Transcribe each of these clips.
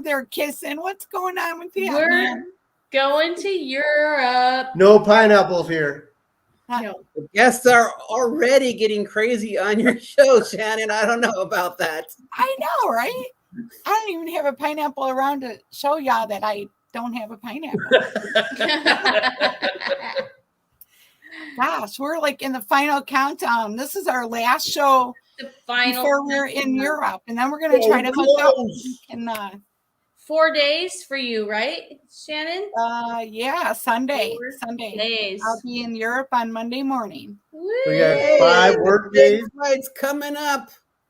over there kissing. What's going on with that, We're man? going to Europe. No pineapples here. No. The guests are already getting crazy on your show, Shannon. I don't know about that. I know, right? I don't even have a pineapple around to show y'all that I don't have a pineapple. Gosh, we're like in the final countdown. This is our last show The final before we're in Europe, and then we're going to try to hook up. And 4 days for you, right, Shannon? yeah, Sunday. 4 days. I'll be in Europe on Monday morning. We got 5 work days. Flights coming up.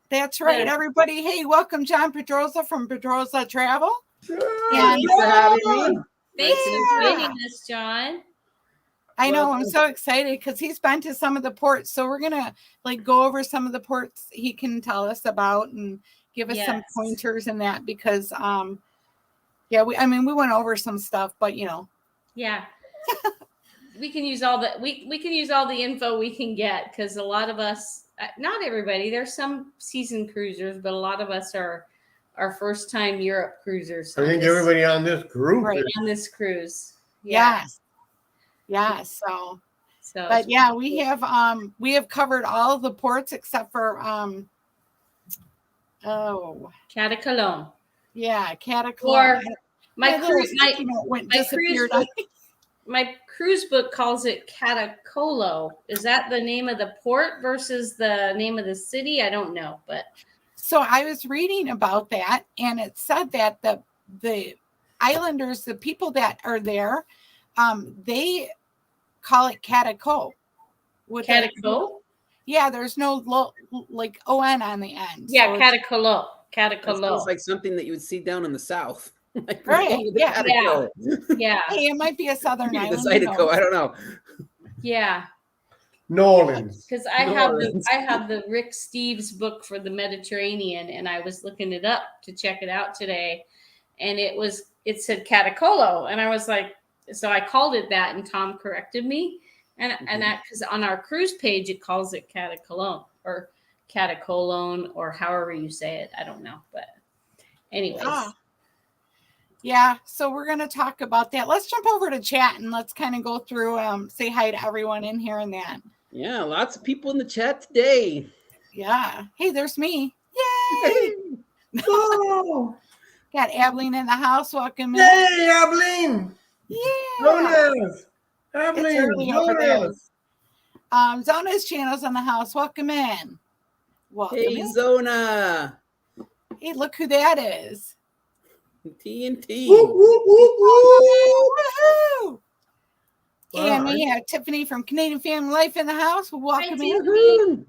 That's right, Yeah. everybody. Hey, welcome John Pedrosa from Pedrosa Travel. And Thanks for having me. Thanks for Yeah. joining us, John. I know, I'm so excited because he's been to some of the ports. So we're gonna like go over some of the ports he can tell us about and give us some Yes. pointers in that because yeah, we went over some stuff, but you know. Yeah. We can use all the we can use all the info we can get because a lot of us, not everybody, there's some seasoned cruisers, but a lot of us are our first time Europe cruisers. I think everybody on this group Right. is on this cruise. Yeah. Yes. So But yeah, we have covered all of the ports except for Katakolon. yeah, Katakolon. Or my little cruise sticky note went my cruise disappeared. book, my cruise book calls it Katakolon. Is that the name of the port versus the name of the city? I don't know, but So I was reading about that, and it said that the islanders, the people that are there, they call it Catacol. Catacol? Yeah, there's no like on the end. Yeah, So Katakolon. That sounds Katakolon. like something that you would see down in the south. Like, Right, we're going to the yeah. Catacol. Yeah. hey, it might be a southern Maybe island. the who Zydeco, knows? I don't know. Yeah. Nolans. Because New I Orleans. have the Rick Steves book for the Mediterranean, and I was looking it up to check it out today, and it said Catacolo, and I was like, so I called it that, and Tom corrected me, and that because on our cruise page it calls it Katakolon or Katakolon or however you say it, I don't know, but anyways. Yeah, so we're going to talk about that. Let's jump over to chat and let's kind of go through, say hi to everyone in here and that. Yeah, lots of people in the chat today. Yeah. Hey, there's me. Yay! Oh, Got Abilene in the house. Welcome in. hey, Abilene. Yeah. Jonas. It's Abilene. early over there. Jonas. Zona's channel's in the house. Welcome in. Welcome Hey, in. Zona. Hey, look who that is. TNT. Woo, woo, woo, woo. Woohoo! Wow, And we have Tiffany from Canadian Family Life in the house. Welcome Hi, in. Woohoo.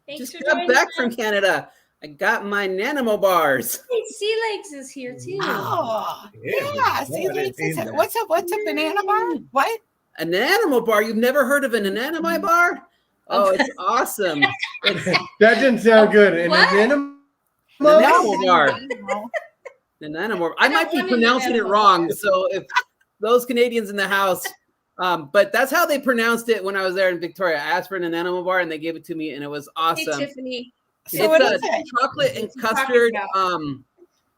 Thanks Just for got joining back us. from Canada. I got my Nanimo bars. Hey, Sea Legs is here too. Oh, Yeah, yeah. See, I didn't like, see that. what's a banana bar? What? An animal bar? You've never heard of an anatomy bar? Oh, it's awesome. It's That didn't sound good. And What? then an animal No. bar. An animal. I might be want an pronouncing it animal wrong. bar. So if those Canadians in the house, but that's how they pronounced it when I was there in Victoria. I asked for an animal bar and they gave it to me, and it was Hey, awesome. Tiffany. So what is It's it? chocolate and What you talking custard. about?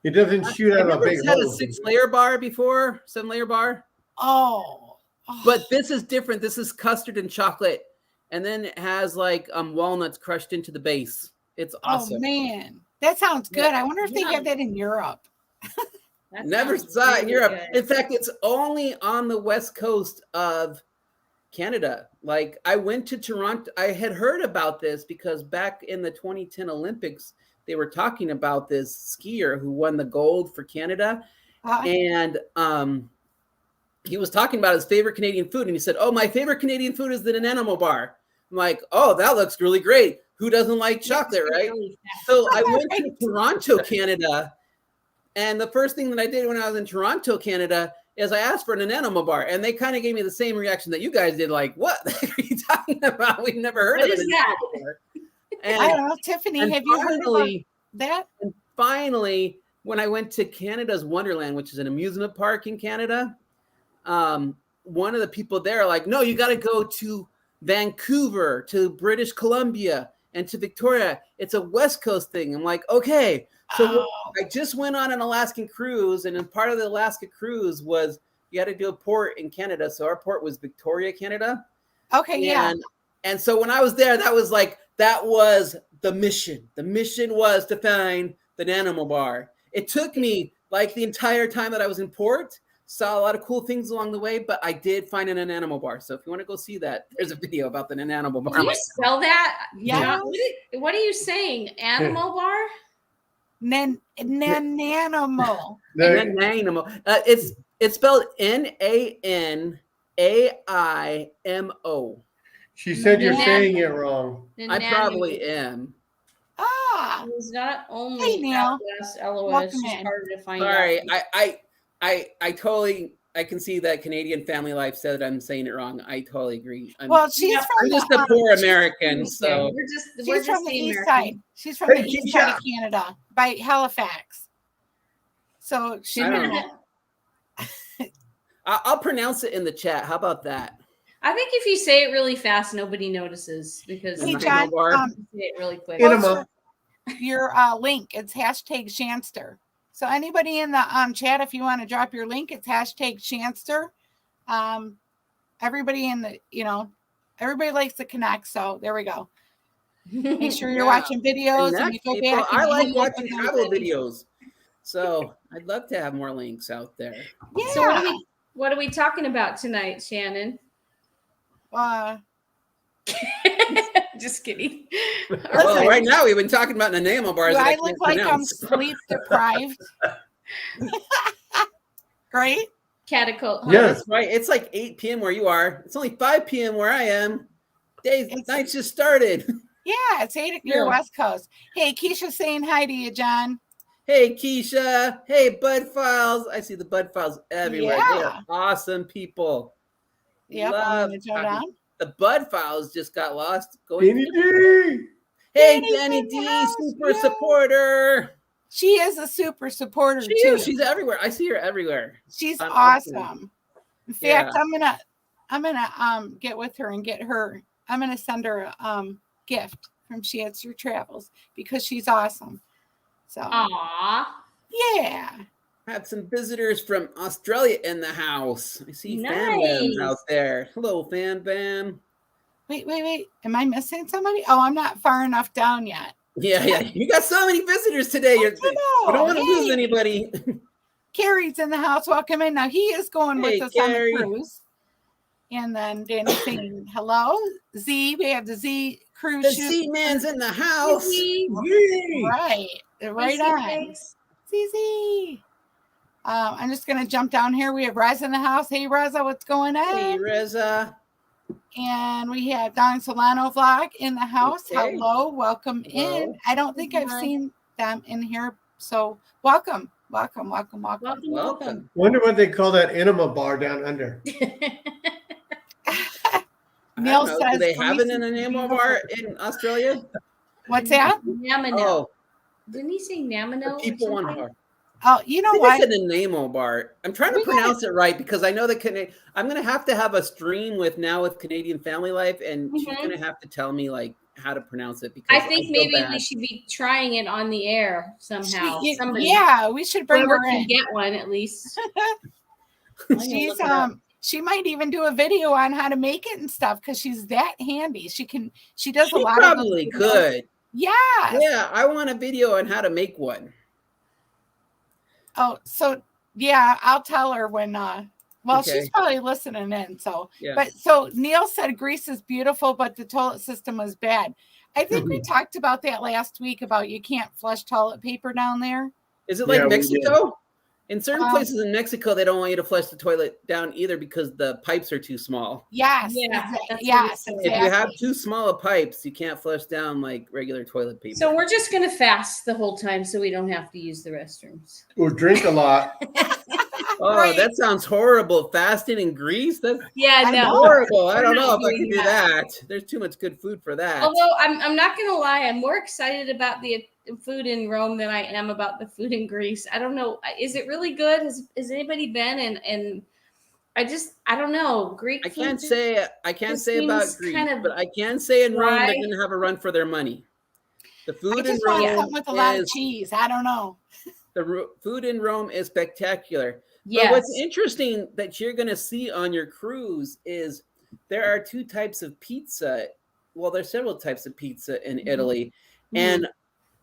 it doesn't shoot Have out you a ever big had a hole. 6-layer bar before? 7-layer bar? Oh. But this is different. This is custard and chocolate, and then it has like walnuts crushed into the base. It's awesome. Oh man, that sounds good. I wonder if they Yeah. have that in Europe. That Never sounds saw it in really Europe. good. In fact, it's only on the west coast of Canada. Like I went to Toronto. I had heard about this because back in the 2010 Olympics, they were talking about this skier who won the gold for Canada. And he was talking about his favorite Canadian food. And he said, oh, my favorite Canadian food is the Nanamo bar. I'm like, oh, that looks really great. Who doesn't like chocolate, right? Really fast. So I went to Toronto, Canada. And the first thing that I did when I was in Toronto, Canada, is I asked for an Nanamo bar. And they kind of gave me the same reaction that you guys did. Like, what are you talking about? We've never heard What of is an that? Nanamo bar. I And, don't know, Tiffany. and Have you heard about finally, that? finally, when I went to Canada's Wonderland, which is an amusement park in Canada, one of the people there like, no, you got to go to Vancouver, to British Columbia, And to Victoria, it's a West Coast thing. I'm like, okay. So Oh. I just went on an Alaskan cruise, and then part of the Alaska cruise was you had to do a port in Canada. So our port was Victoria, Canada. Okay, yeah. And so when I was there, that was the mission. The mission was to find the Nanomo bar. It took me like the entire time that I was in port. Saw a lot of cool things along the way, but I did find an animal bar. So if you want to go see that, there's a video about the animal bar. Can you spell that? Yeah. John, what are you saying? Animal bar? Nanomo. Nanomo. It's spelled Nainaimo. She said you're Nan- saying it wrong. I probably am. Ah, It's not only Hey, Neil. LOS, LOS, Welcome it's in. harder to find Sorry, out. I totally I can see that Canadian Family Life said I'm saying it wrong. I totally agree. well, she's from I'm just a the, poor American, so We're just she's from the the east American. side. She's from Hey, the east Keisha. side of Canada, by Halifax. So she I don't know. I'll pronounce it in the chat. How about that? I think if you say it really fast, nobody notices because Hey, you John, say it really quick. Enema. your link. It's hashtag Shanster. So anybody in the chat, if you want to drop your link, it's hashtag Shanster. Everybody in the, everybody likes to connect. So there we go. Make sure you're Yeah. watching videos and you go People, back. And I you like hang out watching with travel everybody. videos. So I'd love to have more links out there. Yeah. So what are we talking about tonight, Shannon? Just kidding. Well, right now we've been talking about enamel bars. Do that I can't look like I'm pronounce. sleep deprived? Great. Katakolon. Yes. That's right. It's like 8 p.m. where you are. It's only 5 p.m. where I am. Nights just started. Yeah, it's 8 your Yeah. West Coast. Hey, Keisha's saying hi to you, John. Hey, Keisha. Hey, Bud Files. I see the Bud Files everywhere. They Yeah. are awesome people. Yep, Love I'm gonna go talking- down. The Bud Files just got lost. Going. Danny D. Hey, Danny's Danny in the D, house. super Yeah. supporter. She is a super supporter She too. is. She's everywhere. I see her everywhere. She's on awesome. In Yeah. fact, I'm gonna get with her and get her. I'm gonna send her a gift from She Has Your Travels because she's awesome. So Aw. yeah. Have some visitors from Australia in the house. I see Fan Bams Nice. out there. Hello, Fan Bam. Wait. Am I missing somebody? Oh, I'm not far enough down yet. Yeah. You got so many visitors today. We don't want to lose Hey, anybody. Carrie's in the house. Welcome in. Now he is going Hey, with us Carrie. on the cruise. And then Danny's saying hello. Z, we have the Z cruise The ship. Sea Man's in the house. Yay. Right on. Thanks. ZZ. I'm just gonna jump down here. We have Reza in the house. Hey Reza, what's going on? Hey, Reza. And we have Don Solano vlog in the house. Okay. Hello, welcome Hello. in. I don't think I've Hi. seen them in here. So welcome. Welcome. Wonder what they call that enema bar down under. I Neil don't know. says Do they have Greece an is enamel beautiful. bar in Australia? What's that? Namino. Oh, Didn't he say Namino? the people want bar. Oh, you I know think I what? said enamel bar. I'm trying to We gotta- pronounce it right because I know that I'm going to have a stream with Canadian Family Life, and she's Mhm. going to have to tell me like how to pronounce it because I think feel maybe bad. we should be trying it on the air somehow. Somebody, Yeah, we should bring whoever her can in. get one at least. I'm gonna She's look it up. she might even do a video on how to make it and stuff because she's that handy. She does a She lot probably of those videos. could. Yeah. Yeah, I want a video on how to make one. Oh, so yeah, I'll tell her when well, Okay. she's probably listening in. So Yeah. but so Neil said Greece is beautiful, but the toilet system was bad. I think we talked about that last week about you can't flush toilet paper down there. Is it like Yeah, we did. Mexico? In certain places in Mexico, they don't want you to flush the toilet down either because the pipes are too small. Yes. Yeah, that's what Yes. it said. If you have Exactly. too small of pipes, you can't flush down like regular toilet paper. So we're just gonna fast the whole time so we don't have to use the restrooms. Or drink a lot. Oh, Right. that sounds horrible. Fasting in Greece? That's Yeah, I no. know. horrible. I We're don't not know if I doing can do that. There's too much good food for that. Although I'm not gonna lie, I'm more excited about the food in Rome than I am about the food in Greece. I don't know. Is it really good? Has anybody been? And I don't know. Greek I food can't say about seems Greece, kind of but I can say in Rome dry. they're going to have a run for their money. The I food in just want Rome something with a lot of is cheese. I don't know. food in Rome is spectacular. Yes. But what's interesting that you're going to see on your cruise is there are two types of pizza. Well, there's several types of pizza in Italy, and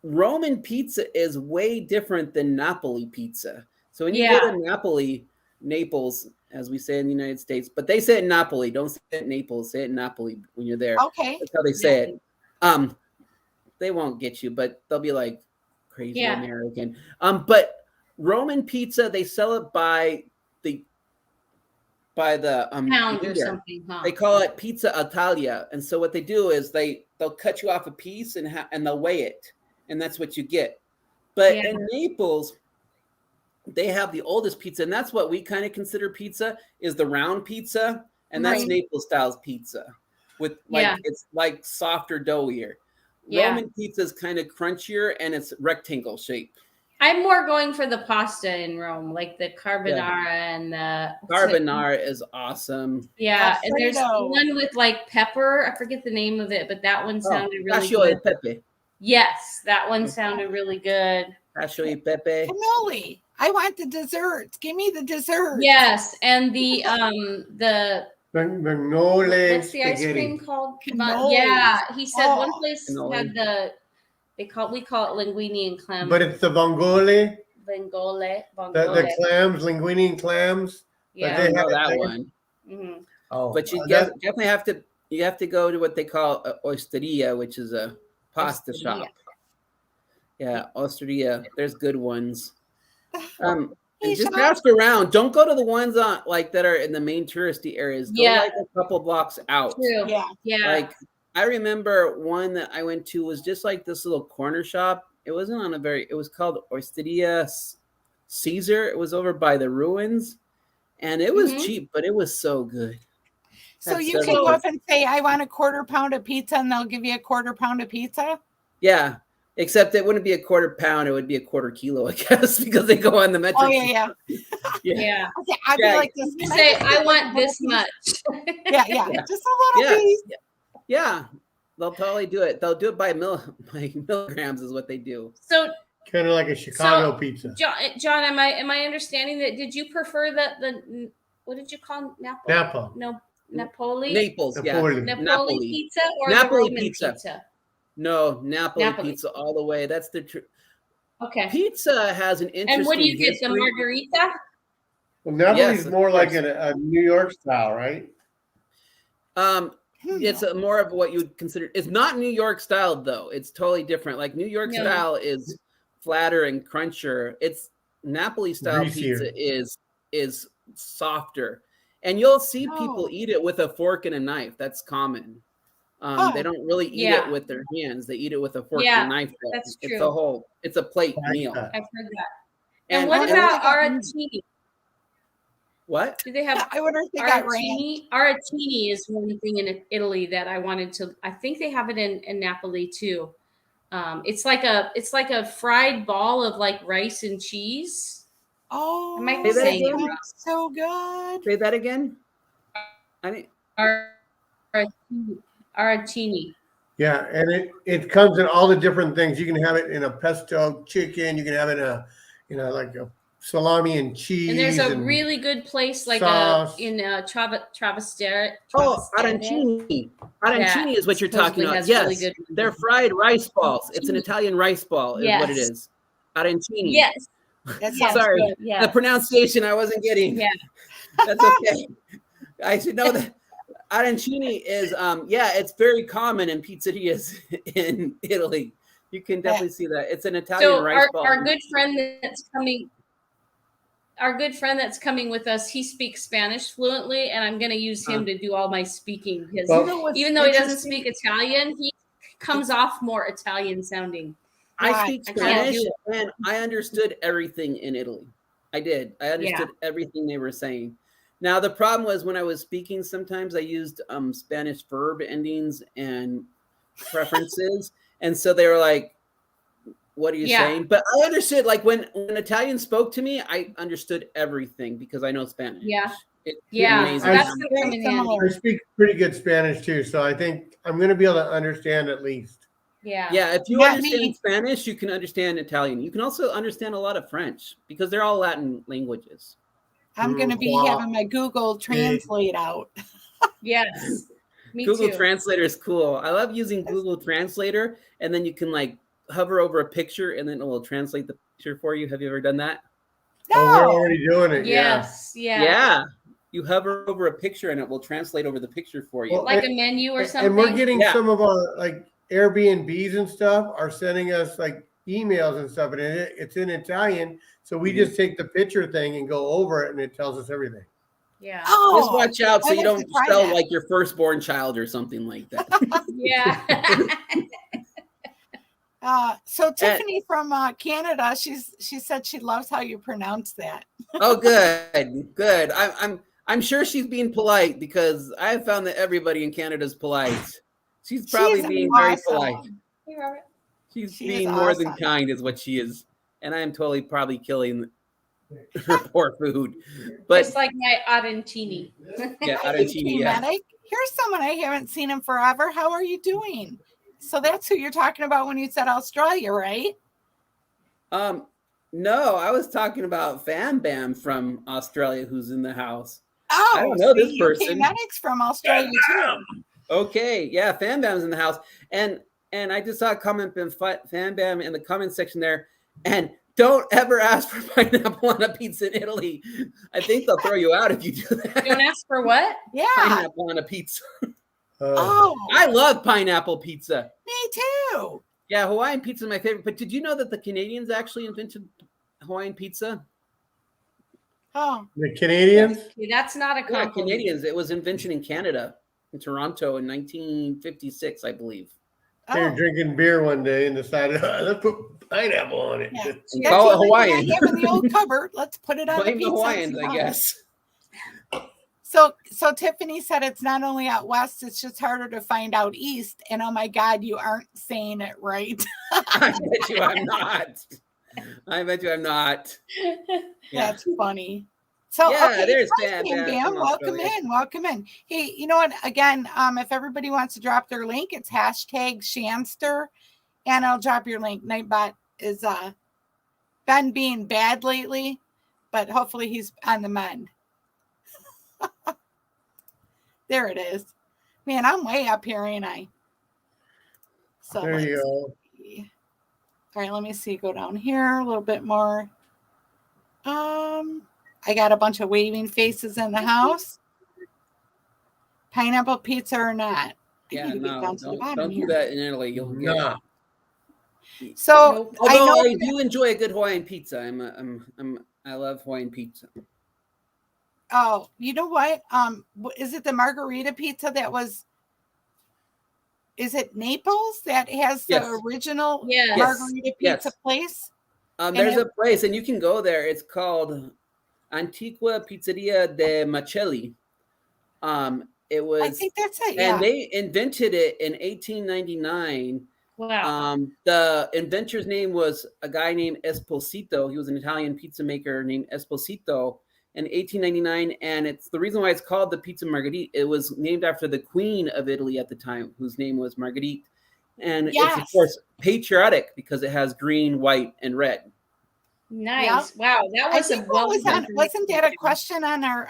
Roman pizza is way different than Napoli pizza. So when you go to Naples, as we say in the United States, but they say it in Napoli. Don't say it in Naples. Say it in Napoli when you're there. Okay. That's how they say it. They won't get you, but they'll be like crazy American. But Roman pizza, they sell it by the pound or liter. something, huh? They call it pizza Italia, and so what they do is they'll cut you off a piece and they'll weigh it, and that's what you get. But in Naples, they have the oldest pizza, and that's what we kind of consider pizza is the round pizza, and that's Naples style pizza with it's like softer, doughier. Roman pizza is kind of crunchier and it's rectangle shape. I'm more going for the pasta in Rome, like the carbonara and the carbonara is awesome. Yeah, and there's one with like pepper. I forget the name of it, but that one sounded really good. Cacio e pepe. Yes, that one sounded really good. Cacio e pepe. Cannoli. I want the desserts. Give me the desserts. Yes, and the Magnole what's the ice cream called? Cannoli. Yeah, he said one place cannoli. had we call it linguine and clam. But it's the vongole. Vongole. The clams, linguine and clams. Yeah, I know that one. Mm-hmm. Oh, but you definitely have to go to what they call osteria, which is a pasta shop. Yeah, osteria. There's good ones. And just ask around. Don't go to the ones on that are in the main touristy areas. Go like a couple blocks out. True. Yeah. Like I remember one that I went to was just like this little corner shop. It wasn't on it was called Osteria Caesar. It was over by the ruins. And it was cheap, but it was so good. So you can go up and say, I want a quarter pound of pizza, and they'll give you a quarter pound of pizza? Yeah. Except it wouldn't be a quarter pound, it would be a quarter kilo, I guess, because they go on the metric. Oh, yeah. Yeah. Okay, I'd be like this. You say, I want this much. Yeah. Just a little piece. Yeah. They'll totally do it. They'll do it by milligrams is what they do. So kind of like a Chicago pizza. John, am I understanding that? Did you prefer the what did you call Napoli? Napoli? Naples, Napoli pizza or Napoli the Roman pizza? No, Napoli pizza all the way. That's the truth. Okay. Pizza has an interesting And what do you get? history. The margarita? Well, Napoli's more like a New York style, right? It's more of what you would consider. It's not New York style though. It's totally different. Like New York style is flatter and crunchier. It's Napoli style pizza is softer, and you'll see people eat it with a fork and a knife. That's common. They don't really eat it with their hands. They eat it with a fork and a knife. That's true. It's a plate meal. I've heard that. And what about arancini? What? Do they have? I wonder if they got ranch. Arancini is one thing in Italy that I wanted to. I think they have it in Napoli too. It's like a fried ball of like rice and cheese. Oh, am I saying it wrong? So good. Say that again. Arancini. Yeah, and it comes in all the different things. You can have it in a pesto chicken. You can have it in a like a salami and cheese. And there's a really good place like in Travestere. Oh, arancini. Arancini is what you're talking about. Yes, really they're fried rice balls. It's an Italian rice ball is what it is. Arancini. Yes. Sorry, the pronunciation I wasn't getting. Yeah. That's okay. I should know that. Arancini is, it's very common in pizzerias in Italy. You can definitely see that. It's an Italian rice ball. Our good friend that's coming with us, he speaks Spanish fluently, and I'm going to use him to do all my speaking because even though he doesn't speak Italian, he comes off more Italian sounding. I speak Spanish, and I understood everything in Italy. I did. I understood everything they were saying. Now, the problem was when I was speaking, sometimes I used Spanish verb endings and preferences. And so they were like, what are you saying? But I understood, like when Italian spoke to me, I understood everything because I know Spanish. Yeah. It's Yeah, amazing. I- that's how gonna Very come in handy. similar. I speak pretty good Spanish too, so I think I'm going to be able to understand at least. Yeah. Yeah, if you Not understand me. Spanish, you can understand Italian. You can also understand a lot of French because they're all Latin languages. I'm going to be Wow. having my Google Translate out. Yes. Me Google too. Translator is cool. I love using Google Translator, and then you can like hover over a picture, and then it will translate the picture for you. Have you ever done that? Oh, we're No. already doing it. Yes. Yeah. Yeah. You hover over a picture, and it will translate over the picture for you. Well, Like a menu or Yeah. something. And we're getting Yeah. some of our like Airbnbs and stuff are sending us like emails and stuff, and it's in Italian. So we Mhm. just take the picture thing and go over it, and it tells us everything. Yeah. Oh, Just watch out so I'd you have to don't try spell that. like your firstborn child or something like that. Yeah. So Tiffany from Canada, she said she loves how you pronounce that. Oh, good. I'm sure she's being polite because I have found that everybody in Canada is polite. She's probably She's being very awesome. polite. Hey, Robert. She's She is being more than awesome. kind, is what she is, and I am totally probably killing her poor food. But Just like my arancini. yeah, Hey, arancini, yeah. Medic. Here's someone I haven't seen in forever. How are you doing? So that's who you're talking about when you said Australia, right? No, I was talking about Fam Bam from Australia, who's in the house. Oh, I don't know this see, person. Medic's from Australia too. Okay, yeah, Fam Bam's in the house, and I just saw a comment from Fam Bam in the comment section there, and don't ever ask for pineapple on a pizza in Italy. I think they'll throw you out if you do that. Don't ask for what? Yeah. Pineapple on a pizza. Oh, I love pineapple pizza. me too. Yeah, Hawaiian pizza is my favorite. But did you know that the Canadians actually invented Hawaiian pizza? Oh, The Canadians? Okay, that's not a Yeah, compliment. Canadians. It was invented in Canada, in Toronto, in 1956, I believe. They were oh. drinking beer one day and decided, let's put pineapple on it. Yeah. And That's call the it only thing Hawaiian. I have in the old cupboard. Let's put it on Blame the the pizza. Hawaiians, I guess. So Tiffany said it's not only out west, it's just harder to find out east. And oh my God, you aren't saying it right. I bet you I'm not. I bet you I'm not. Yeah. That's funny. So Yeah, okay, there's hi, Bam Bam Bam Bam. from Welcome Australia. in, welcome in. Hey, you know what? Again, if everybody wants to drop their link, it's hashtag Shanster, and I'll drop your link. Nightbot is been being bad lately, but hopefully he's on the mend. There it is. Man, I'm way up here, ain't I? So There you go. see. All right, let me see. Go down here a little bit more. I got a bunch of waving faces in the house. Pineapple pizza or not? I Yeah, need to get no, down to the bottom don't do here. that in Italy. You'll get. Nah. So Nope. I Although know. I do enjoy a good Hawaiian pizza. I love Hawaiian pizza. Oh, you know what? Is it the margarita pizza that was? Is it Naples that has the Yes. original Yes. margarita pizza Yes. place? There's a place, and you can go there. It's called Antiqua Pizzeria de Macelli. It was, I think that's it. Yeah. and they invented it in 1899. Wow. The inventor's name was a guy named Esposito. He was an Italian pizza maker named Esposito in 1899, and it's the reason why it's called the Pizza Margherita. It was named after the Queen of Italy at the time, whose name was Marguerite, and it's of Yes. course patriotic because it has green, white, and red. Nice. Wow. That I was a think what was well. wasn't that a question on our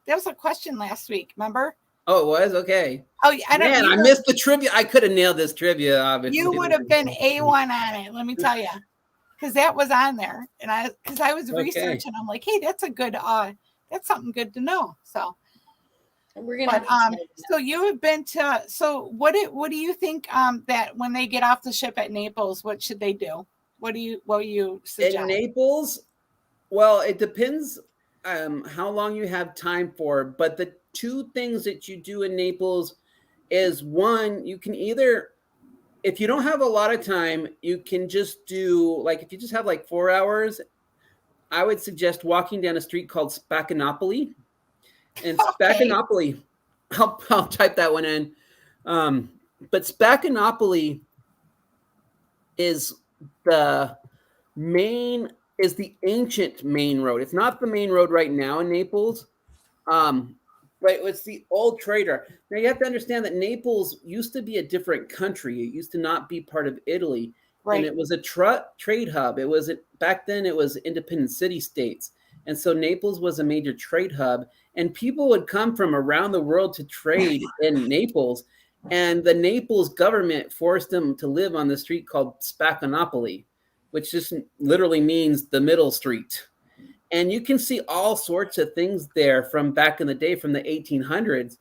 there was a question last week, remember? Oh, it was? Okay. Oh, I don't Man, I missed the trivia. I could have nailed this trivia, obviously. You would have been A1 on it, let me tell you. Because that was on there. And I was Okay. researching, I'm like, hey, that's a good that's something good to know. So We're gonna. but so you have been to so what do you think that when they get off the ship at Naples, what should they do? What do you suggest? In Naples, well, it depends how long you have time for, but the two things that you do in Naples is one, you can either, if you don't have a lot of time, you can just do, like, if you just have like 4 hours, I would suggest walking down a street called Spaccanapoli. And Okay. Spaccanapoli, I'll type that one in. But Spaccanapoli is the ancient main road. It's not the main road right now in Naples, But it was the old trader. Now you have to understand that Naples used to be a different country. It used to not be part of Italy, and Right. it was a trade hub. It was back then. It was independent city states, and so Naples was a major trade hub, and people would come from around the world to trade in Naples. And the Naples government forced them to live on the street called Spaccanapoli, which just literally means the middle street. And you can see all sorts of things there from back in the day, from the 1800s.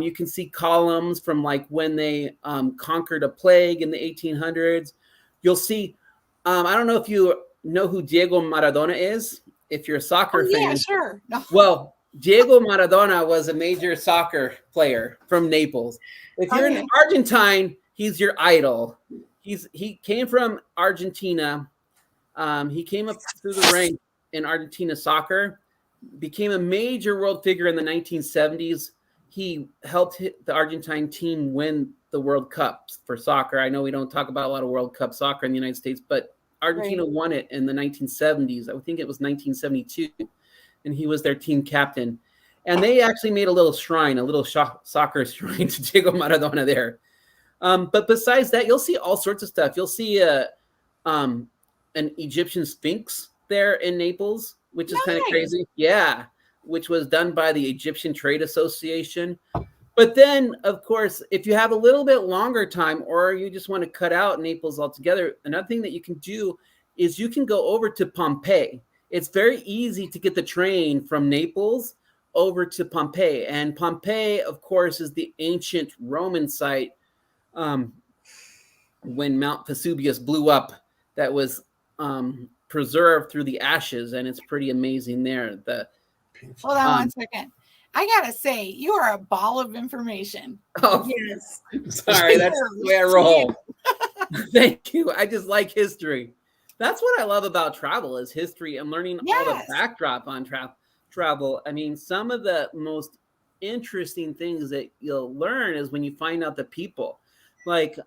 You can see columns from like when they conquered a plague in the 1800s. You'll see, I don't know if you know who Diego Maradona is, if you're a soccer Oh, yeah, fan. sure. No. Well, Diego Maradona was a major soccer player from Naples. If you're Okay. an Argentine, he's your idol. He came from Argentina. He came up through the ranks in Argentina soccer, became a major world figure in the 1970s. He helped the Argentine team win the World Cup for soccer. I know we don't talk about a lot of World Cup soccer in the United States, but Argentina won it in the 1970s. I think it was 1972, and he was their team captain. And they actually made a little shrine, a little soccer shrine to Diego Maradona there. But besides that, you'll see all sorts of stuff. You'll see an Egyptian Sphinx there in Naples, which is kind of crazy. Yeah, which was done by the Egyptian Trade Association. But then, of course, if you have a little bit longer time or you just want to cut out Naples altogether, another thing that you can do is you can go over to Pompeii. It's very easy to get the train from Naples over to Pompeii. And Pompeii, of course, is the ancient Roman site when Mount Vesuvius blew up that was preserved through the ashes, and it's pretty amazing there. Hold on 1 second. I gotta say, you are a ball of information. Oh, Yes. sorry, that's the way I roll. Thank you. I just like history. That's what I love about travel is history and learning all the backdrop on travel. I mean, some of the most interesting things that you'll learn is when you find out the people. Like,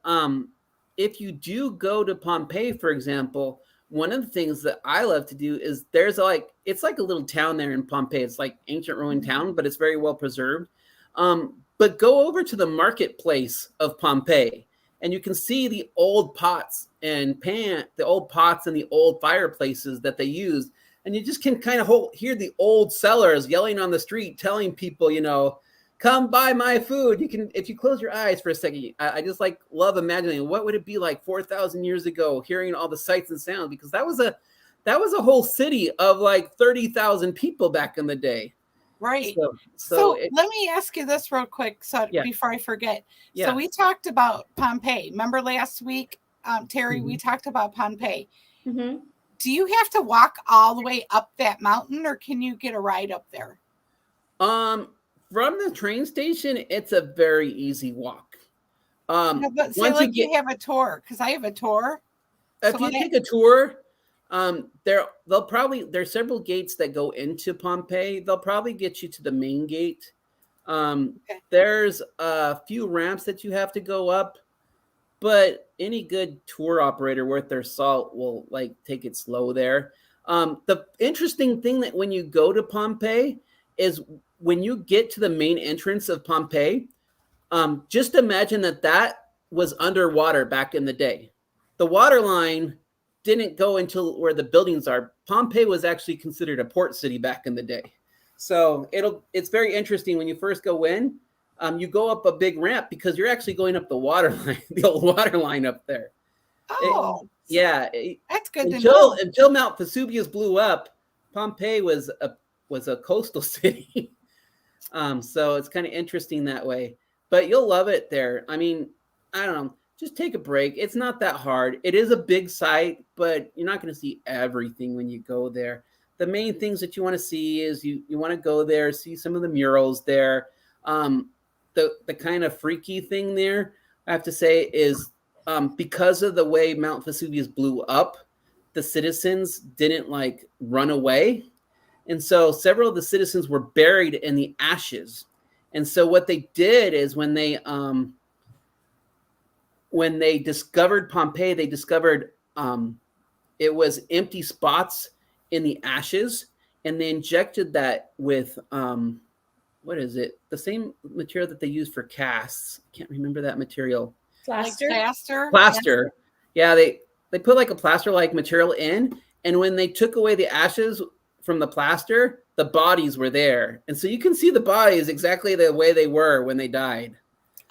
if you do go to Pompeii, for example, one of the things that I love to do is it's like a little town there in Pompeii. It's like ancient ruined town, but it's very well preserved. But go over to the marketplace of Pompeii and you can see the old pots and the old pots and the old fireplaces that they used. And you just can kind of hear the old sellers yelling on the street, telling people, come buy my food. You can, if you close your eyes for a second, I just love imagining what would it be like 4,000 years ago, hearing all the sights and sounds, because that was a whole city of like 30,000 people back in the day. Right. So let me ask you this real quick, before I forget. Yeah. So we talked about Pompeii. Remember last week, Terry, we talked about Pompeii. Mm-hmm. Do you have to walk all the way up that mountain, or can you get a ride up there? From the train station, it's a very easy walk. But say you have a tour, because I have a tour. If you take a tour, there's several gates that go into Pompeii. They'll probably get you to the main gate. There's a few ramps that you have to go up, but any good tour operator worth their salt will take it slow there. The interesting thing that when you go to Pompeii is when you get to the main entrance of Pompeii, just imagine that was underwater back in the day. The water line didn't go until where the buildings are. Pompeii was actually considered a port city back in the day. So it's very interesting when you first go in, you go up a big ramp because you're actually going up the water line, the old water line up there. That's good to know. Until Mount Vesuvius blew up, Pompeii was a coastal city. So it's kind of interesting that way, but you'll love it there. I mean, I don't know, just take a break. It's not that hard. It is a big site, but you're not going to see everything when you go there. The main things that you want to see is you want to go there, see some of the murals there. The kind of freaky thing there, I have to say, is because of the way Mount Vesuvius blew up, the citizens didn't run away. And so several of the citizens were buried in the ashes. And so what they did is when they discovered Pompeii, they discovered it was empty spots in the ashes, and they injected that with what is it? The same material that they use for casts. I can't remember that material. Plaster. Like plaster. Plaster. Yeah, they put like a plaster like material in, and when they took away the ashes from the plaster, the bodies were there, and so you can see the bodies exactly the way they were when they died.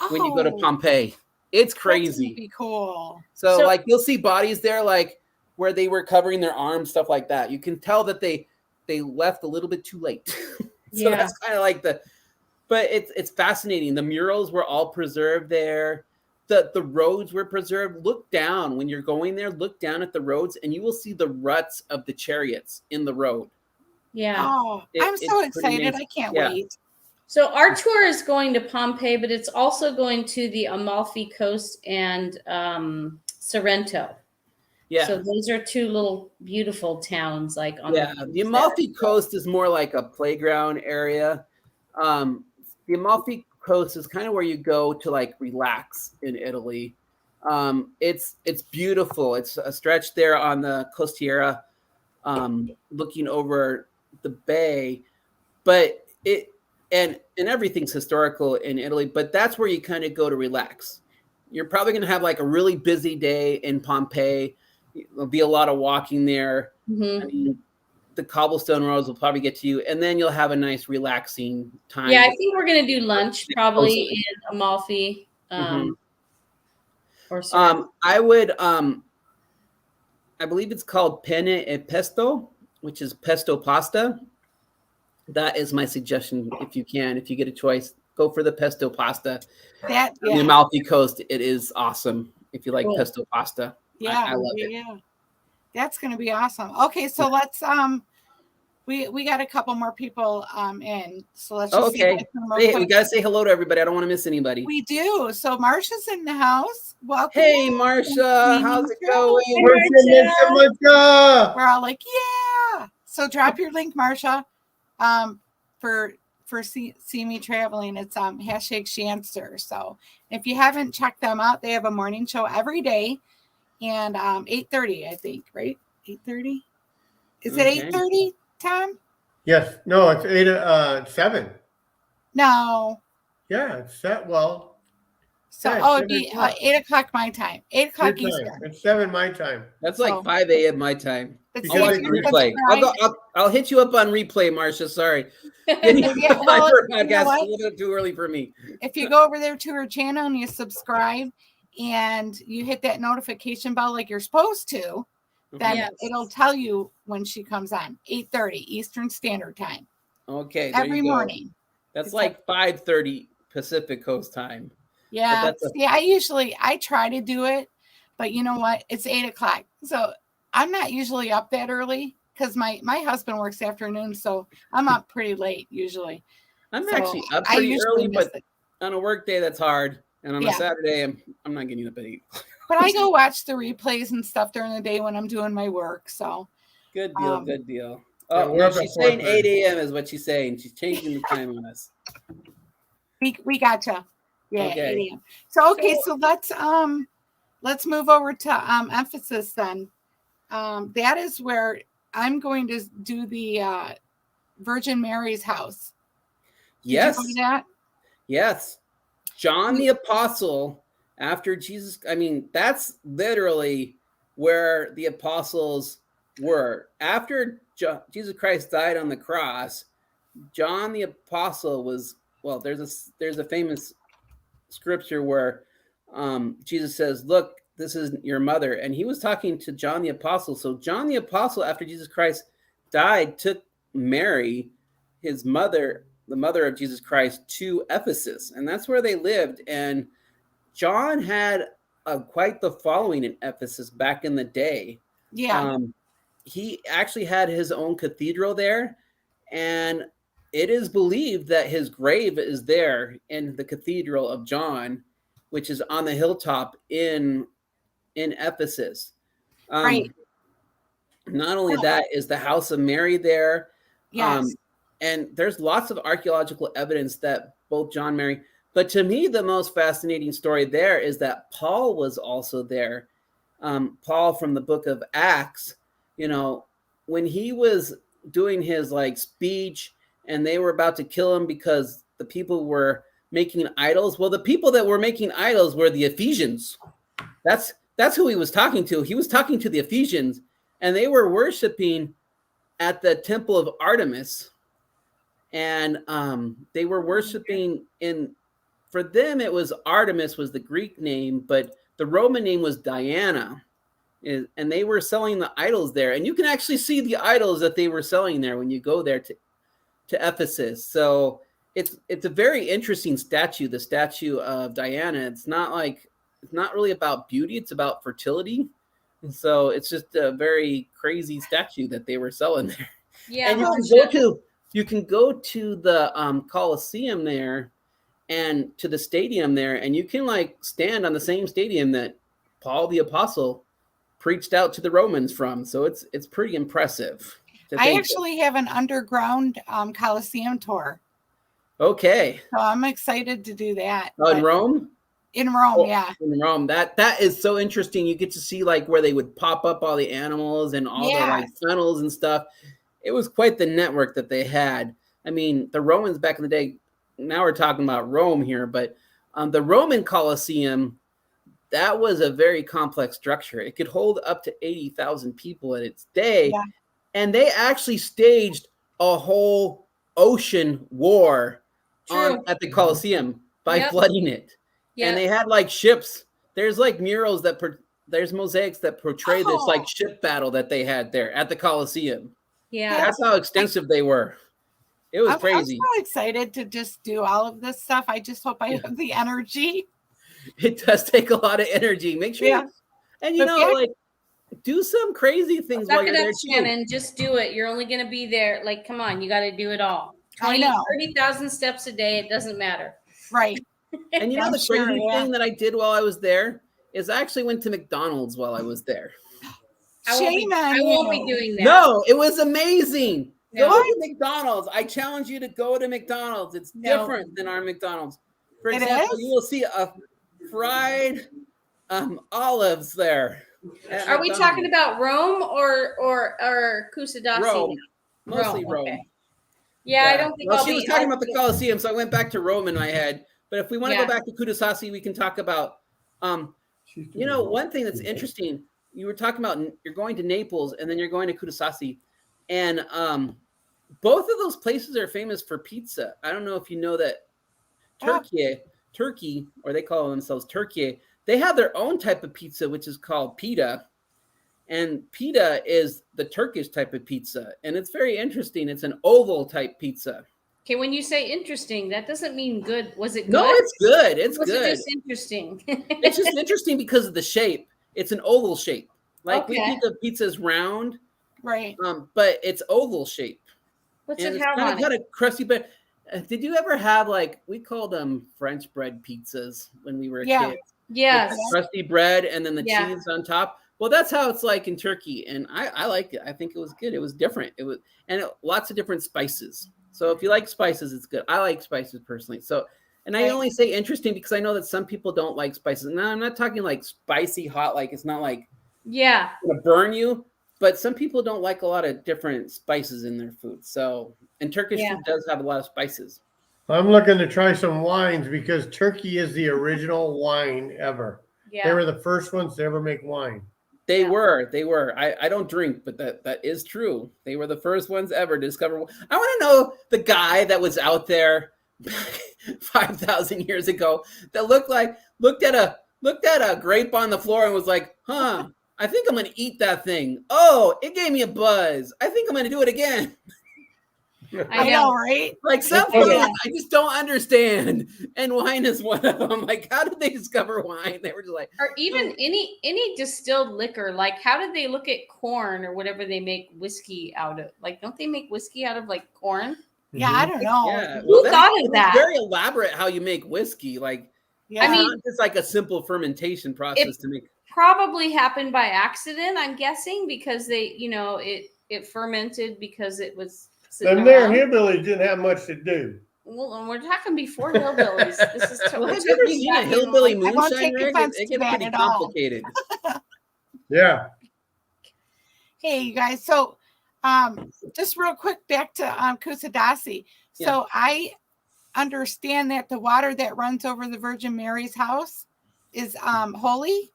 When you go to Pompeii, it's crazy. Be cool. So like you'll see bodies there, like where they were covering their arms, stuff like that. You can tell that they left a little bit too late. So that's kind of like but it's fascinating. The murals were all preserved there. The roads were preserved. Look down when you're going there. Look down at the roads, and you will see the ruts of the chariots in the road. Yeah. Oh, I'm so excited! I can't wait. So our tour is going to Pompeii, but it's also going to the Amalfi Coast and Sorrento. Yeah. So those are two little beautiful towns, like on the Amalfi Coast is more like a playground area. The Amalfi Coast is kind of where you go to like relax in Italy. It's beautiful. It's a stretch there on the Costiera, looking over the bay, but and everything's historical in Italy, but that's where you kind of go to relax. You're probably going to have like a really busy day in Pompeii. There'll be a lot of walking there. Mm-hmm. I mean, the cobblestone roads will probably get to you, and then you'll have a nice relaxing time. Yeah, I think we're going to do lunch probably in Amalfi. Or I would, I believe it's called penne e pesto, which is pesto pasta. That is my suggestion. If you get a choice, go for the pesto pasta. The Amalfi Coast, it is awesome. If you like pesto pasta, I love it. Yeah, that's going to be awesome. Okay, so let's we got a couple more people in, so let's just we got to say hello to everybody. I don't want to miss anybody. We do. So Marsha's in the house. Welcome. Hey, Marsha, how's it going? We're all like, yeah. So drop your link, Marsha. For see me traveling, it's #Shanster. So if you haven't checked them out, they have a morning show every day, and 8:30, I think, right? 8:30. Is it 8:30, Tom? Yes. No, it's 7. No. Yeah, it's set. Well. So it'd be 8 o'clock my time. 8 o'clock Eastern. It's 7 my time. That's like 5 a.m. my time. I'll watch the replay. I'll hit you up on replay, Marsha. Sorry. Podcast a little bit too early for me. If you go over there to her channel and you subscribe and you hit that notification bell like you're supposed to, then it'll tell you when she comes on. 8:30 Eastern Standard Time. Okay. Every morning. That's like 5:30 Pacific Coast time. Yeah. I try to do it, but you know what? It's 8 o'clock. So I'm not usually up that early because my husband works afternoon, so I'm up pretty late usually. I'm actually up pretty early, but on a work day that's hard. And on a Saturday, I'm not getting up at 8. But I go watch the replays and stuff during the day when I'm doing my work. So good deal, good deal. Oh, no, she's saying 8 a.m. is what she's saying. She's changing the time on us. We gotcha. Yeah, okay. 8 a.m. So let's move over to Ephesus then. That is where I'm going to do the Virgin Mary's house. Yes. Did you do that? Yes. John the Apostle, after Jesus, I mean, that's literally where the apostles were. After Jesus Christ died on the cross, John the Apostle was, well, there's a famous scripture where Jesus says, look, this is your mother. And he was talking to John the Apostle. So John the Apostle, after Jesus Christ died, took Mary, his mother, the mother of Jesus Christ, to Ephesus. And that's where they lived. And John had quite the following in Ephesus back in the day. Yeah. He actually had his own cathedral there. And it is believed that his grave is there in the Cathedral of John, which is on the hilltop in Ephesus. Right. Not only that, is the house of Mary there. Yes. And there's lots of archaeological evidence that both John and Mary, but to me, the most fascinating story there is that Paul was also there. Paul from the book of Acts, when he was doing his speech and they were about to kill him because the people were making idols. Well, the people that were making idols were the Ephesians. That's who he was talking to. He was talking to the Ephesians, and they were worshiping at the temple of Artemis, and they were worshiping for them it was Artemis was the Greek name, but the Roman name was Diana, and they were selling the idols there, and you can actually see the idols that they were selling there when you go there to Ephesus. So it's a very interesting statue, the statue of Diana. It's not really about beauty, it's about fertility. And so it's just a very crazy statue that they were selling there. Yeah. And you can go to the Colosseum there and to the stadium there, and you can like stand on the same stadium that Paul the Apostle preached out to the Romans from. So it's pretty impressive. I actually have an underground Colosseum tour. Okay. So I'm excited to do that. Oh, in Rome? In Rome, yeah. In Rome. That is so interesting. You get to see like where they would pop up all the animals and all the like tunnels and stuff. It was quite the network that they had. I mean, the Romans back in the day, now we're talking about Rome here, but the Roman Colosseum, that was a very complex structure. It could hold up to 80,000 people in its day. Yeah. And they actually staged a whole ocean war at the Colosseum by flooding it. Yep. And they had like ships. There's like murals there's mosaics that portray this like ship battle that they had there at the Colosseum. Yeah. That's how extensive they were. It was crazy. I'm so excited to just do all of this stuff. I just hope I have the energy. It does take a lot of energy. Make sure like do some crazy things while you're there too. Shannon, just do it. You're only going to be there. Like, come on, you got to do it all. 30,000 steps a day. It doesn't matter. Right. And you know the crazy thing that I did while I was there is I actually went to McDonald's while I was there. I won't be doing that. No, it was amazing. No. Go to McDonald's. I challenge you to go to McDonald's. It's different than our McDonald's. For example, you will see a fried olives there. Are we talking about Rome or Kusadasi? Rome. Mostly Rome. Okay. Yeah, I don't think she was talking about the Colosseum, so I went back to Rome in my head. But if we want to go back to Kudasasi, we can talk about, one thing that's interesting. You were talking about you're going to Naples and then you're going to Kudasasi. And both of those places are famous for pizza. I don't know if you know that Turkey, or they call themselves Turkey, they have their own type of pizza, which is called pita. And pita is the Turkish type of pizza. And it's very interesting. It's an oval type pizza. Okay, when you say interesting, that doesn't mean good. Was it good? No, it's good. It's good. It just interesting? It's just interesting because of the shape. It's an oval shape. Like we think of pizza as round. Right. But it's oval shape. What's it have on it? Kind of crusty, but did you ever have we called them French bread pizzas when we were kids? Yes. Crusty bread and then the cheese on top. Well, that's how it's like in Turkey, and I liked it. I think it was good. It was different. Lots of different spices. So if you like spices, it's good. I like spices personally. So, and I only say interesting because I know that some people don't like spices. No, I'm not talking like spicy hot. Like it's not like gonna burn you. But some people don't like a lot of different spices in their food. So, and Turkish food does have a lot of spices. I'm looking to try some wines because Turkey is the original wine ever. Yeah. They were the first ones to ever make wine. They were. I don't drink, but that is true. They were the first ones ever to discover. I want to know the guy that was out there 5,000 years ago that looked at a grape on the floor and was like, "Huh, I think I'm going to eat that thing. Oh, it gave me a buzz. I think I'm going to do it again." I know, right? Like some food I just don't understand, and wine is one of them. Like, how did they discover wine? They were just like, or even any distilled liquor. Like, how did they look at corn or whatever they make whiskey out of? Like, don't they make whiskey out of like corn? Yeah, I don't know. Yeah. Who thought of that? It's very elaborate how you make whiskey. Like, I mean, not just like a simple fermentation process to make. Probably happened by accident, I'm guessing, because they, it fermented because it was. Them there hillbillies didn't have much to do. Well, we're talking before hillbillies. This is have you ever seen a hillbilly moonshine rig? It gets pretty complicated. Yeah. Hey, you guys. So Just real quick back to Kusadasi. So I understand that the water that runs over the Virgin Mary's house is holy.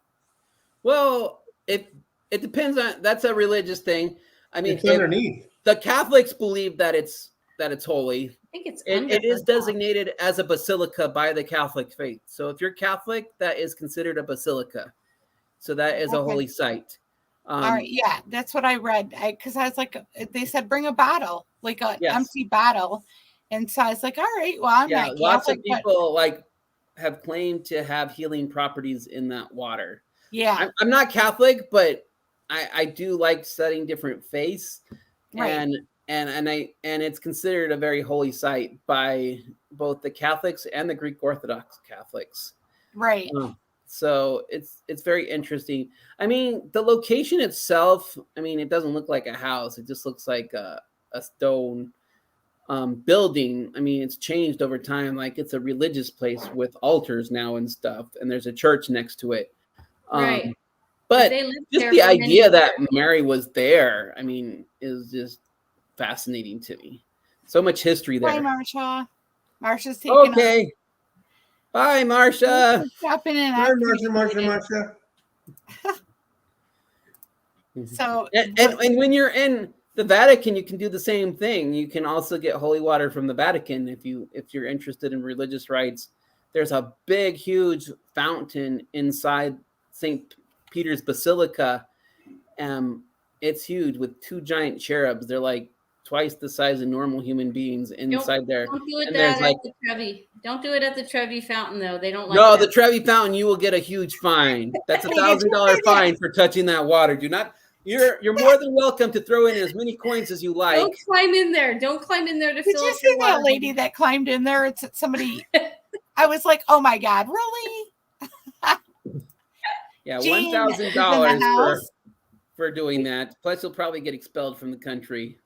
Well, it depends on, that's a religious thing. I mean, It's underneath. The Catholics believe that it's holy. I think it's It is designated as a basilica by the Catholic faith. So if you're Catholic, that is considered a basilica. So that is a holy site. All right, yeah, that's what I read. Because I was like, they said bring a bottle, like an empty bottle, and so I was like, all right, well, I'm not Catholic, lots of people like have claimed to have healing properties in that water. Yeah, I'm not Catholic, but I do like studying different faiths, and it's considered a very holy site by both the Catholics and the Greek Orthodox Catholics. Right. So it's very interesting. I mean, the location itself, I mean, it doesn't look like a house. It just looks like a stone building. I mean, it's changed over time. Like it's a religious place with altars now and stuff, and there's a church next to it. Right. But just the idea that Mary was there, I mean, is just fascinating to me. So much history there. Bye, Marsha. Marsha's taking okay. Bye, Marsha. Stopping in. Bye, Marsha. So, and when you're in the Vatican, you can do the same thing. You can also get holy water from the Vatican if you're interested in religious rites. There's a big, huge fountain inside St. Peter's Basilica. It's huge with 2 giant cherubs. They're like twice the size of normal human beings inside there. Don't do it at the Trevi. Don't do it at the Trevi fountain, though. They don't like No, that. the Trevi fountain, you will get a huge fine. That's $1,000 fine for touching that water. Do not. You're more than welcome to throw in as many coins as you like. Don't climb in there. Don't climb in there to fill up. Did you see that lady that climbed in there? It's somebody. I was like, oh my God, really? Yeah, $1,000 for doing that. Plus, you'll probably get expelled from the country.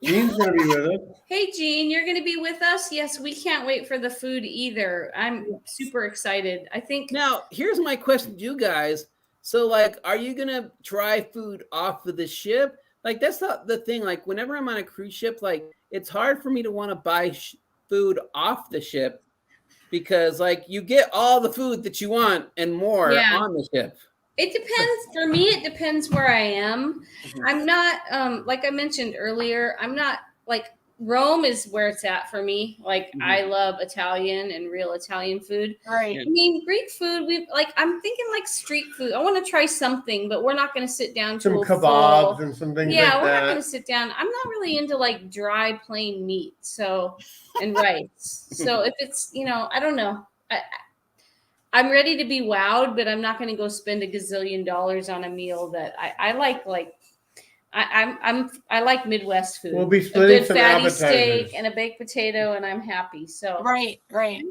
Jean's gonna be with us. Hey, Jean, you're going to be with us? Yes, we can't wait for the food either. I'm super excited. I think. Now, here's my question to you guys. So, like, are you going to try food off of the ship? Like, that's not the thing. Like, whenever I'm on a cruise ship, like, it's hard for me to want to buy food off the ship because, like, you get all the food that you want and more on the ship. It depends. For me, it depends where I am. I'm not, like I mentioned earlier, I'm not like Rome is where it's at for me. Like I love Italian and real Italian food. Right. I mean, Greek food, I'm thinking like street food. I want to try something, but we're not going to sit down to some kebabs and some things like that. Yeah, we're not going to sit down. I'm not really into like dry, plain meat. So, and rice. So if it's, I don't know. I'm ready to be wowed, but I'm not going to go spend $1 gazillion on a meal that I like. I like Midwest food. We'll be splitting a good some fatty appetizers. steak and a baked potato, and I'm happy. So right.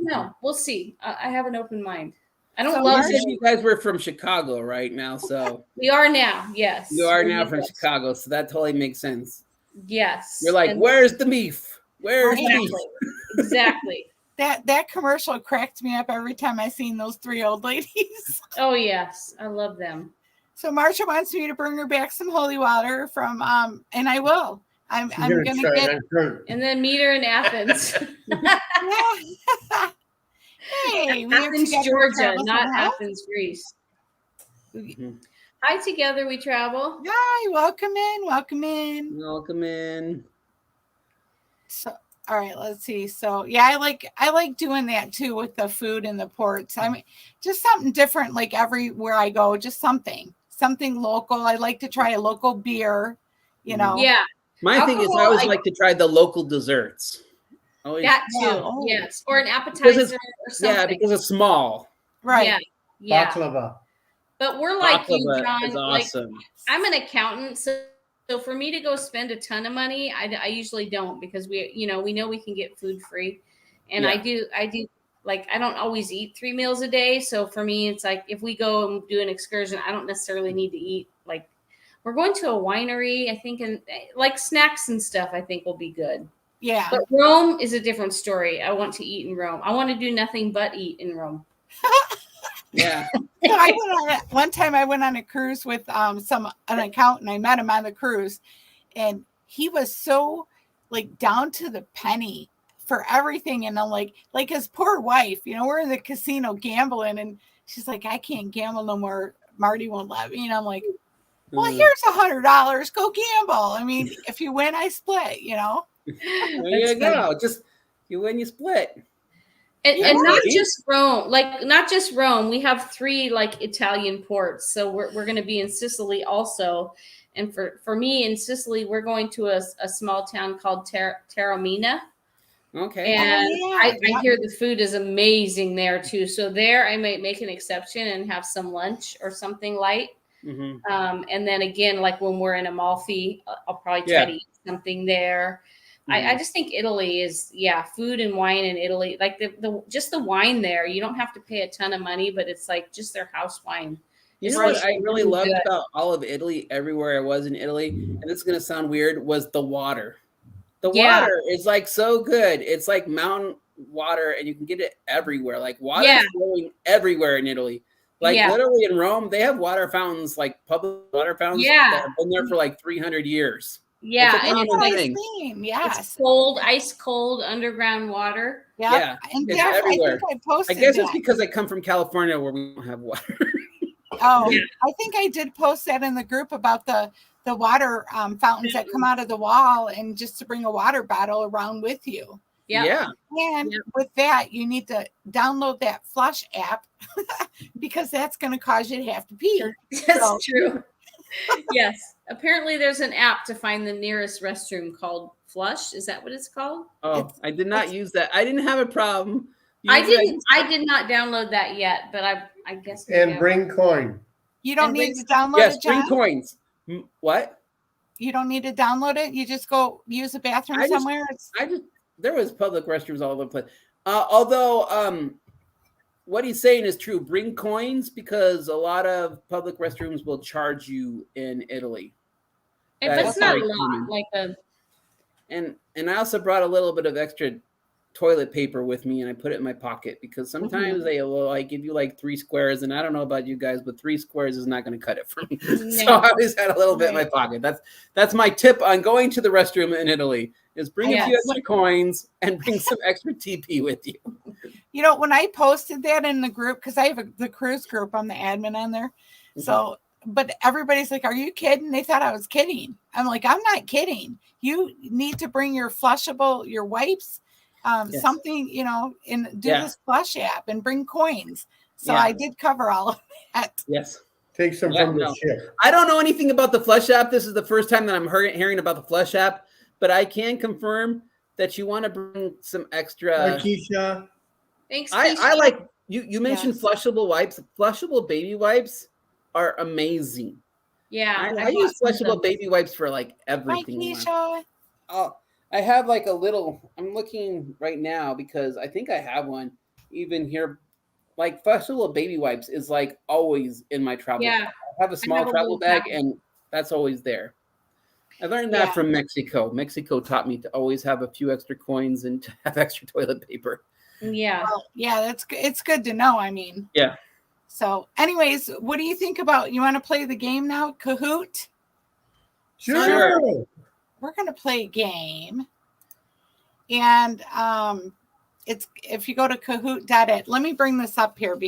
No, we'll see. I have an open mind. I don't So love You said you guys were from Chicago right now, so We are now. Yes, you are now from Chicago, so that totally makes sense. Yes, You're like, where's the beef? Where's the beef? Exactly. That commercial cracked me up every time I seen those 3 old ladies. Oh yes, I love them. So Marsha wants me to bring her back some holy water from and I will. I'm gonna get and then meet her in Athens. Hey, Athens, Georgia, not Athens, Greece. Hi, together we travel. Hi, welcome in. Welcome in. So all right, let's see. So yeah, I like doing that too with the food and the ports. I mean, just something different, like everywhere I go, just something local. I like to try a local beer, Yeah. My thing is I always like to try the local desserts. Always. That too. Yes. Or an appetizer or something. Yeah, because it's small. Right. Yeah. Baklava. But we're like you, Baklava John. is awesome. Like, I'm an accountant, so for me to go spend a ton of money, I usually don't because we know we can get food free, and I do like I don't always eat 3 meals a day. So for me, it's like if we go and do an excursion, I don't necessarily need to eat. Like we're going to a winery, I think, and like snacks and stuff, I think will be good. Yeah. But Rome is a different story. I want to eat in Rome. I want to do nothing but eat in Rome. Yeah. One time I went on a cruise with an accountant. I met him on the cruise, and he was so like down to the penny for everything. And I'm like his poor wife, we're in the casino gambling and she's like, I can't gamble no more. Marty won't let me. And I'm like, well, here's $100. Go gamble. I mean, if you win, I split, There you go. Just you win, you split. And not just Rome. We have 3 like Italian ports. So we're going to be in Sicily also. And for me in Sicily, we're going to a small town called Taormina. Okay. And I hear the food is amazing there too. So there I might make an exception and have some lunch or something light. Mm-hmm. And then again, like when we're in Amalfi, I'll probably try to eat something there. Mm-hmm. I just think Italy is, food and wine in Italy. Like just the wine there, you don't have to pay a ton of money, but it's like just their house wine. You know what I really loved about all of Italy, everywhere I was in Italy, and this is going to sound weird, was the water. The water is like so good. It's like mountain water and you can get it everywhere. Like water is flowing everywhere in Italy. Like literally in Rome, they have water fountains, like public water fountains that have been there for like 300 years. Yeah, and it's cold, ice cold underground water. Yeah, and it's everywhere. I think I posted. I guess it's because I come from California where we don't have water. I think I did post that in the group about the water fountains that come out of the wall, and just to bring a water bottle around with you. Yeah. And with that, you need to download that Flush app because that's going to cause you to have to pee. That's true. Yes. Apparently there's an app to find the nearest restroom called Flush. Is that what it's called? Oh, I did not use that. I didn't have a problem. I did not download that yet, but I guess. And bring coin. You don't need to download it, John? John? Bring coins. What? You don't need to download it? You just go use a bathroom somewhere? There was public restrooms all over the place. Although what he's saying is true. Bring coins because a lot of public restrooms will charge you in Italy. If it's not a lot, And I also brought a little bit of extra toilet paper with me, and I put it in my pocket because sometimes they will like give you like 3 squares, and I don't know about you guys, but 3 squares is not going to cut it for me. No. So I always had a little bit in my pocket. That's my tip on going to the restroom in Italy: is bring a few extra coins and bring some extra TP with you. When I posted that in the group, because I have the cruise group, I'm the admin on there. Mm-hmm. So, but everybody's like, "Are you kidding?" They thought I was kidding. I'm like, I'm not kidding. You need to bring your flushable, your wipes. Something, and do this Flush app and bring coins. So I did cover all of that. Yes. Take some from the ship. I don't know anything about the Flush app. This is the first time that I'm hearing about the Flush app, but I can confirm that you want to bring some extra. Hi, Keisha. Thanks, Keisha. I like you mentioned flushable wipes. Flushable baby wipes are amazing. Yeah. I use flushable baby wipes for like everything. Hi, Keisha. I have like a little, I'm looking right now because I think I have one even here. Like flushable baby wipes is like always in my travel bag. I have a small travel bag and that's always there. I learned that from Mexico. Mexico taught me to always have a few extra coins and to have extra toilet paper. Yeah. Well, it's good to know. I mean. Yeah. So anyways, what do you think you want to play the game now, Kahoot? Sure. We're going to play a game, and it's if you go to kahoot.it. Let me bring this up here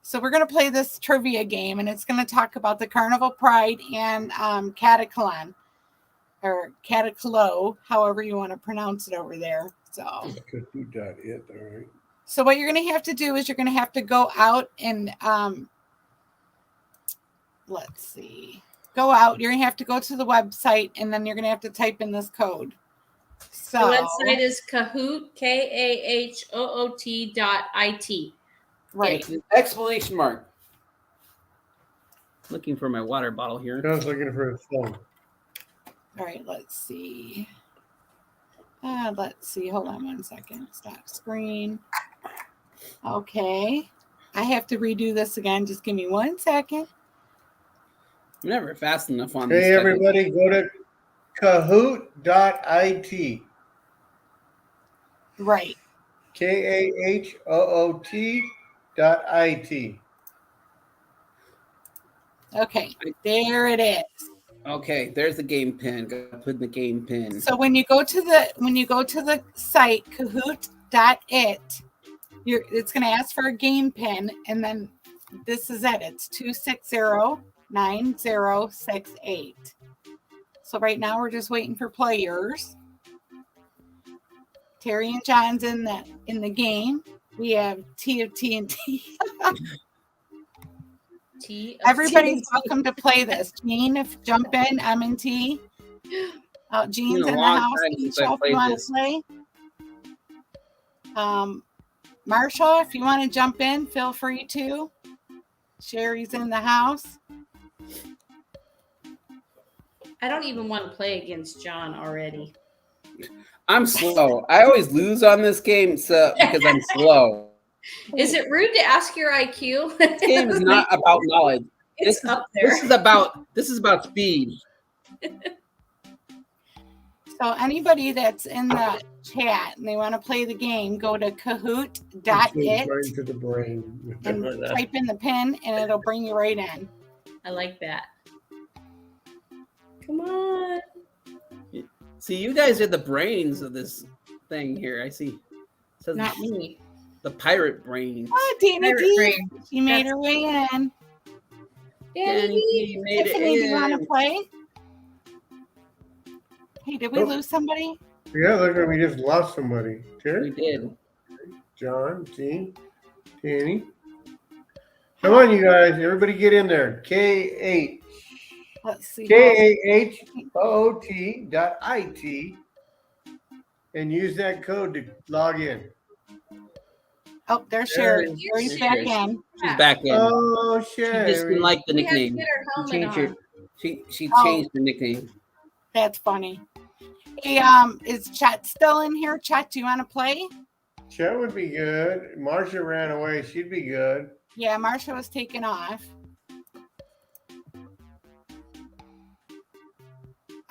so we're going to play this trivia game, and it's going to talk about the Carnival Pride and Katakolon, or Katakolo, however you want to pronounce it over there. So kahoot.it, all right. So what you're going to have to do is you're going to have to go out and let's see. Go out. You're going to have to go to the website, and then you're going to have to type in this code. So the website is Kahoot, KAHOOT.IT. Right. It's an exclamation mark. Looking for my water bottle here. I was looking for his phone. All right. Let's see. Hold on 1 second. Stop screen. Okay. I have to redo this again. Just give me 1 second. I'm never fast enough on this. Hey, everybody, go to kahoot.it. Right. KAHOOT.IT. Okay. There it is. Okay, there's the game pin. Gotta put in the game pin. So when you go to the site kahoot.it, it's going to ask for a game pin, and then this is it. It's 2609068. So right now we're just waiting for players. Terry and John's in the game. We have T of TNT. Everybody's welcome to play this. Gene, if jump in, M&T. Gene's in the house. Keisha, if you want to play. Marshall, if you want to jump in, feel free to. Sherry's in the house. I don't even want to play against John already. I'm slow. I always lose on this game because I'm slow. Is it rude to ask your IQ? This game is not about knowledge. It's up there. This is about speed. So anybody that's in the chat and they want to play the game, go to kahoot.it Brain to the brain. and type in the pin, and it'll bring you right in. I like that. Come on. See, you guys are the brains of this thing here. I see. It says Not me. The pirate brains. Oh, Dana Pirate D. brain. She made her way in. Danny. made it Tiffany, do you want in. to play? Hey, did we lose somebody? Yeah, look like we just lost somebody. We Terry, did. John, Gene, Danny. Come on, you guys. Everybody get in there. Let's see. KAHOOT.IT and use that code to log in. Oh, there's Sherry. There Sherry's she back is. in. She's back in. Oh, She just didn't Sherry. like the We had to nickname. get her She helmet changed on. She Oh. changed the nickname. That's funny. Hey, is Chet still in here? Chet, do you want to play? Chet would be good. Marsha ran away. She'd be good. Yeah, Marsha was taken off.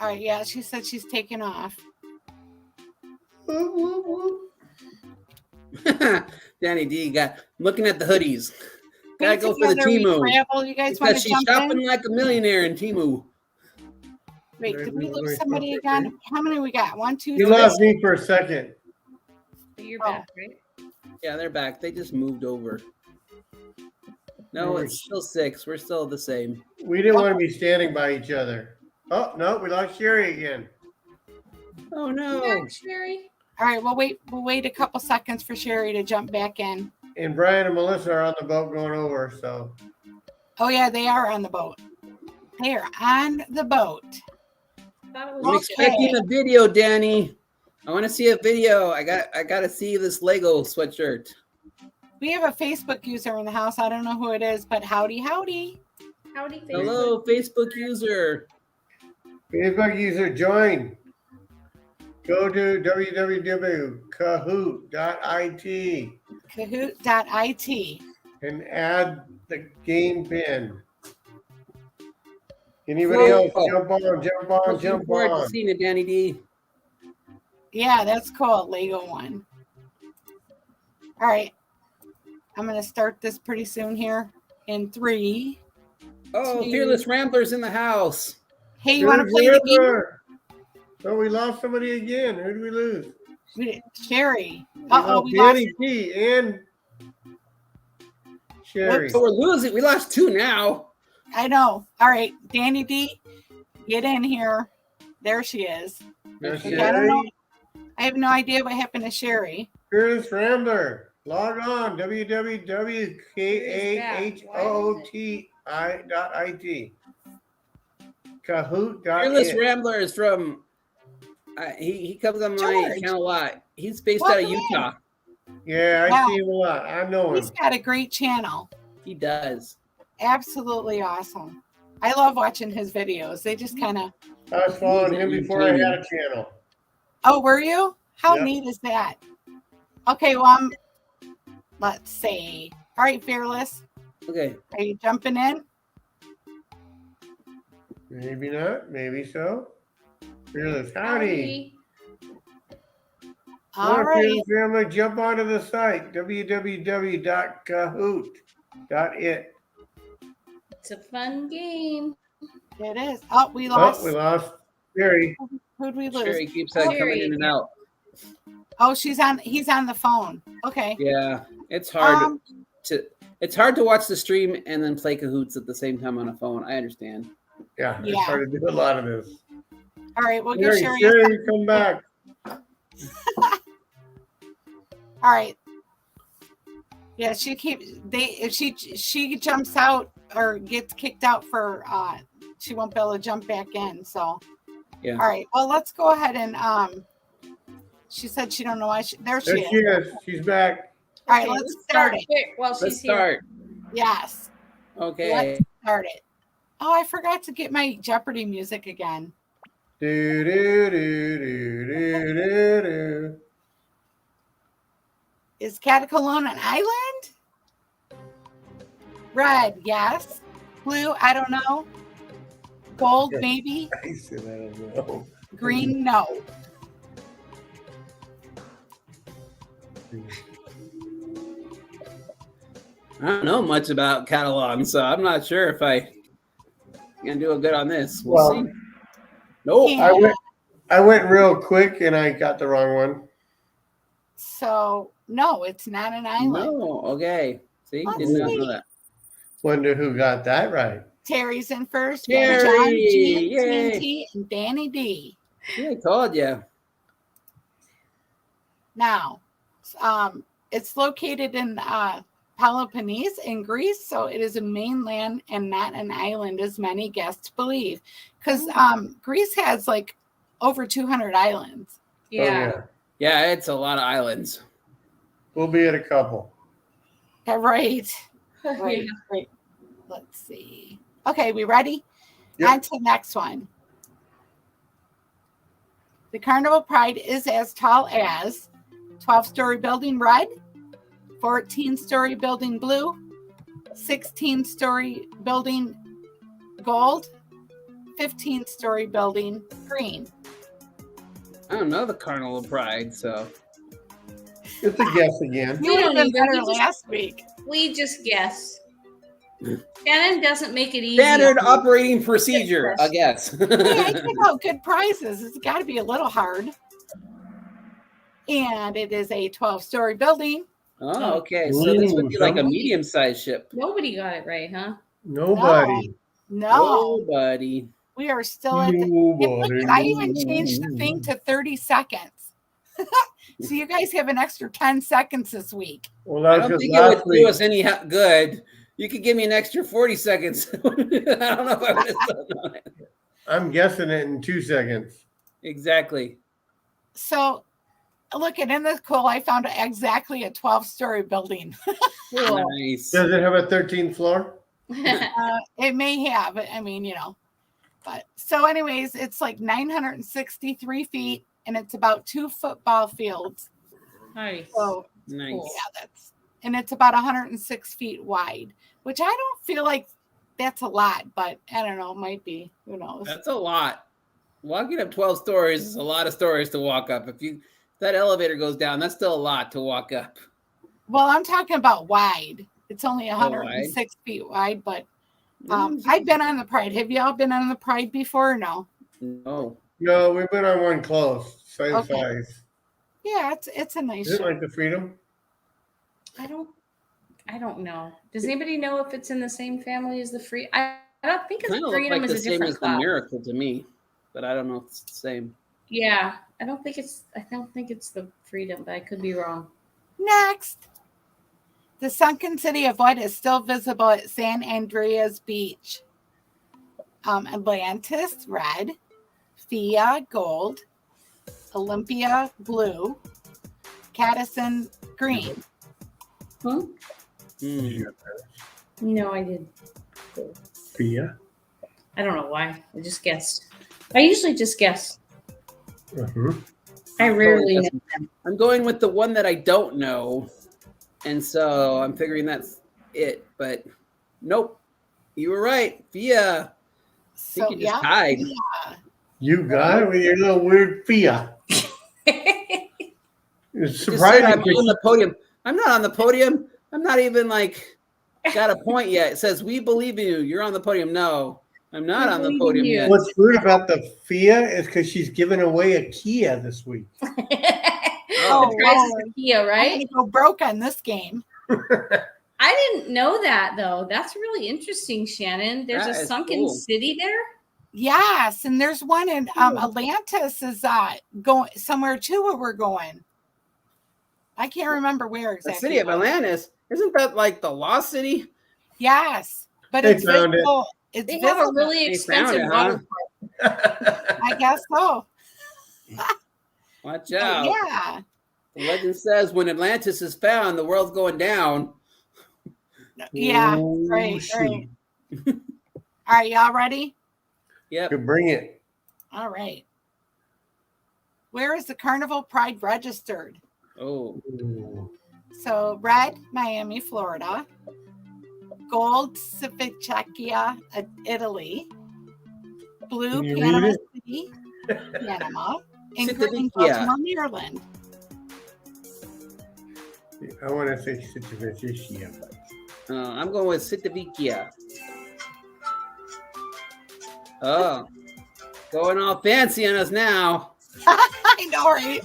All right, yeah, she said she's taken off. Whoop, whoop, whoop. Danny D got looking at the hoodies. Gotta Wait go for the together, we Temu. travel. You guys want Because to she's jump shopping in? like a millionaire in Temu. Wait, did we lose somebody again? How many we got? 1, 2, You 3. lost me for a second. You're back, right? Yeah, they're back. They just moved over. No, it's still 6. We're still the same. We didn't want to be standing by each other. Oh, no, we lost Sherry again. Oh no. Back, Sherry. All right, we'll wait a couple seconds for Sherry to jump back in. And Brian and Melissa are on the boat going over, so. Oh yeah, they are on the boat. They are on the boat. Thought it I'm was expecting a video, Danny. I want to see a video. I gotta see this Lego sweatshirt. We have a Facebook user in the house. I don't know who it is, but howdy. Howdy, Facebook. Hello, Facebook user. Facebook user, join. Go to www.kahoot.it Kahoot.it. and add the game pin. Anybody else? Jump on, Looking forward to seeing it, Danny D. Yeah, that's cool. Lego one. All right. I'm going to start this pretty soon here in 3. Oh, 2. Fearless Ramblers in the house. Hey, you want to play the game? Oh, we lost somebody again. Who did we lose? Sherry. We Uh-oh, lost we lost. Danny T and Sherry. So we're losing. We lost 2 now. I know. All right, Danny D, get in here. There she is. There's Okay, I don't Sherry. know. I have no idea what happened to Sherry. Fearless Rambler. Log on. www.kahoot.it. Kahoot.it. Fearless Ramblers from. He comes on my George. account a lot. He's based out of Welcome in. Utah. Yeah, I Wow. see him a lot. I know him. He's got a great channel. He does. Absolutely awesome. I love watching his videos. They just kind of. I was following him before I had a channel. Oh, were you? How Yep. neat is that? Okay, well, let's see. All right, Fearless. Okay. Are you jumping in? Maybe not. Maybe so. Fearless. Howdy. All Come on, right. Fearless Rambler, jump onto the site. www.kahoot.it. It's a fun game. It is. Oh, we Oh, lost. we lost Sherry. Who'd we lose? Sherry keeps Oh, coming in and out. Oh, he's on the phone. Okay. Yeah, it's hard Um, to watch the stream and then play Cahoots at the same time on a phone. I understand. Yeah, it's Yeah. hard to do a lot of this. all right, we'll give Sherry, Sherry. Sherry, come back. All right. Yeah, if she jumps out or gets kicked out for she won't be able to jump back in. So Yeah. all right. Well, let's go ahead and she said she don't know why there she There is. she is. She's back. All right, let's start it. quick while Let's she's start. Yes. Okay. Let's start it. Oh, I forgot to get my Jeopardy music again. Do, do, do, do, do, do, do. Is Katakolon an island? Red, yes. Blue, I don't know. Gold, Yeah. maybe. I said I don't know. Green, no. I don't know much about Catalan, so I'm not sure if I can do a good on this. We'll Well, see. Nope. Yeah. I went real quick and I got the wrong one. So, no, it's not an island. No. Okay. See, Let's did not see. know that. Wonder who got that right. Terry's in first. Terry, John, G, yay. TNT, and Danny D. Yeah, I told you. Now, it's located in Peloponnese in Greece, so it is a mainland and not an island, as many guests believe. Because Greece has like over 200 islands. Yeah. Oh, Yeah, it's a lot of islands. We'll be at a couple. Yeah, right. Right. Right. Let's see. Okay, we ready? Yep. On to the next one. The Carnival Pride is as tall as 12-story building red, 14-story building blue, 16-story building gold, 15-story building green. I don't know the Carnival Pride, so It's a guess again. You We would have don't been either. better We just- last week. We just guess. Shannon doesn't make it easy. standard on me. operating procedure, I guess. Hey, I give out good prizes. It's got to be a little hard. And it is a 12-story building. Oh, okay. So this would be like a Ooh, medium-sized ship. Nobody got it right, huh? Nobody. No, Nobody. we are still at the. And Nobody. look, I even changed the thing to 30 seconds. So you guys have an extra 10 seconds this week. Well, I that don't was think just it would last do week. us any good. You could give me an extra 40 seconds. I don't know if I would have done it. I'm guessing it in 2 seconds. Exactly. So look, and in this cool, I found exactly a 12-story building. Nice. Does it have a 13th floor? It may have, I mean, you know. But so, anyways, it's like 963 feet, and it's about 2 football fields. Nice. So Nice. yeah, and it's about 106 feet wide, which I don't feel like that's a lot, but I don't know, it might be. Who knows? That's a lot. Walking up 12 stories is a lot of stories to walk up. If that elevator goes down, that's still a lot to walk up. Well, I'm talking about wide. It's only wide? 106 feet wide, but I've been on the Pride. Have y'all been on the Pride before or no? No. No, we've been on one close. Same Okay. size. Yeah, it's a nice Is it ship. like the Freedom? I don't know. Does anybody know if it's in the same family as the free? I don't think it's Kind of look Freedom like is the a same different as the club. Miracle to me, but I don't know if it's the same. Yeah, I don't think it's the Freedom, but I could be wrong. Next. The sunken city of what is still visible at San Andreas Beach? Atlantis, red. Thea, gold. Olympia, blue. Catterson, green. Huh? Hmm. No, I did. Fia. I don't know why. I just guessed. I usually just guess. Uh-huh. I rarely know. I'm going with the one that I don't know, and so I'm figuring that's it. But nope, you were right, Fia. I think So, you just tied. You got it with your little weird Fia. It's Just said surprising. I'm on the podium. I'm not on the podium. I'm not even like got a point yet. It says we believe in you. You're on the podium. No, I'm not on the Believe in podium you. yet. What's weird about the FIA is because she's giving away a Kia this week. The Oh, price is Lord. the Kia, I'm right? going to go broke on this game. I didn't know that though. That's really interesting, Shannon. There's That a is sunken cool. city there. Yes, and there's one in Atlantis is going somewhere too where we're going. I can't remember where The exactly. city of Atlantis. Isn't that like the lost city? Yes, but They it's found it. visible. It's They have a visible. really They found expensive it, huh? water park. I guess so. Watch But out. yeah. The legend says when Atlantis is found, the world's going down. Yeah. Oh, Right. shoot. Right. All right, y'all ready? Yep. Could bring it. All right. Where is the Carnival Pride registered? Oh. Ooh. So red, Miami, Florida. Gold, Civitavecchia, Italy. Blue, Can you Panama read City, Panama. And green, Civitavecchia. Baltimore, Maryland. I want to say Civitavecchia, but I'm going with Civitavecchia. Oh. Going all fancy on us now. I know, right?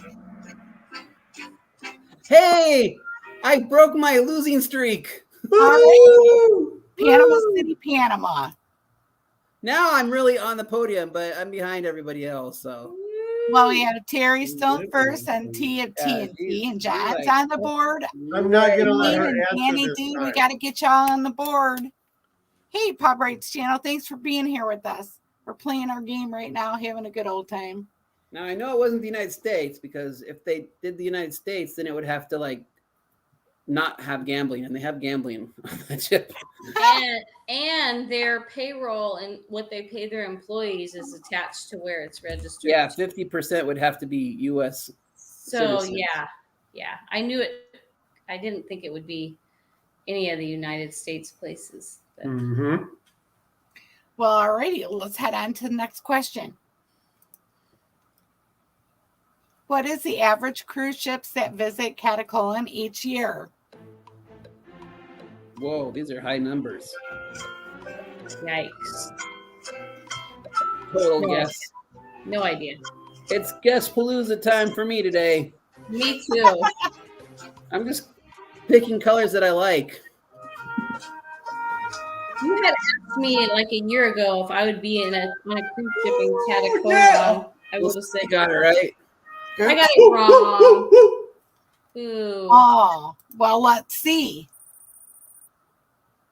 Hey! I broke my losing streak. All right. Panama City, Panama. Now I'm really on the podium, but I'm behind everybody else. So Well, we have Terry still in first and T of Yeah, TNT, and she's John's like- on the board. I'm not going to Dean let her and answer Danny this D, we time. got to get y'all on the board. Hey, Pop Rights Channel, thanks for being here with us. We're playing our game right now, having a good old time. now I know it wasn't the United States, because if they did the United States, then it would have to like not have gambling, and they have gambling on that chip. And their payroll and what they pay their employees is attached to where it's registered. Yeah, 50% would have to be U.S. So citizens. yeah. I knew it. I didn't think it would be any of the United States places. But Mm-hmm. Well, alrighty, let's head on to the next question. What is the average cruise ships that visit Katakolon each year? Whoa, these are high numbers. Yikes! Total No. guess. No idea. It's Guess-palooza time for me today. Me too. I'm just picking colors that I like. You had asked me like a year ago if I would be on a cruise ship in Katakolon. I would have said You got it right. I got it wrong. Ooh. Oh, well, let's see.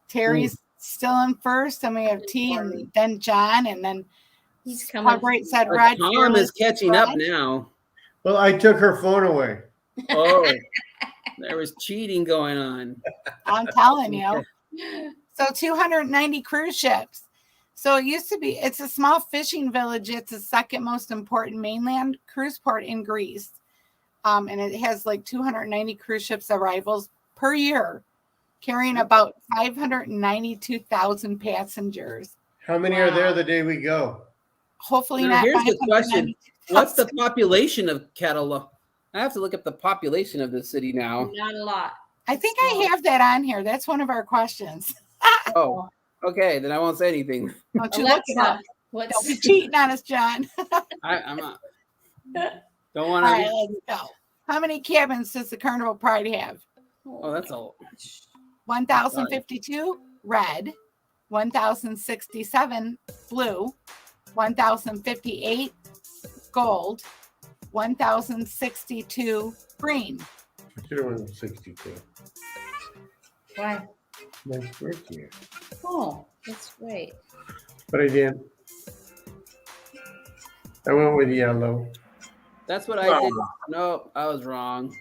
Terry's still in first, and we have T, and then John, and then He's coming. Pop Right said But red. Tom Fearless is catching red. up now. Well, I took her phone away. Oh, there was cheating going on. I'm telling you. So 290 cruise ships. So it used to be, it's a small fishing village. It's the second most important mainland cruise port in Greece. And it has like 290 cruise ships arrivals per year, carrying about 592,000 passengers. How many are there the day we go? Hopefully Now, not. here's the question. What's the 592,000. population of Katakolon? I have to look up the population of the city now. Not a lot. I think I have that on here. That's one of our questions. Oh, okay. Then I won't say anything. Don't you look it up. Alexa, what's Don't be cheating on us, John. I'm not. Don't All want right, to. let's go. How many cabins does the Carnival Pride have? Oh, that's all. 1,052 red, 1,067 blue, 1,058 gold, 1,062 green. I should have went with 62. Why? My birthday. Oh, that's right. But I didn't. I went with yellow. That's what I did. No, I was wrong.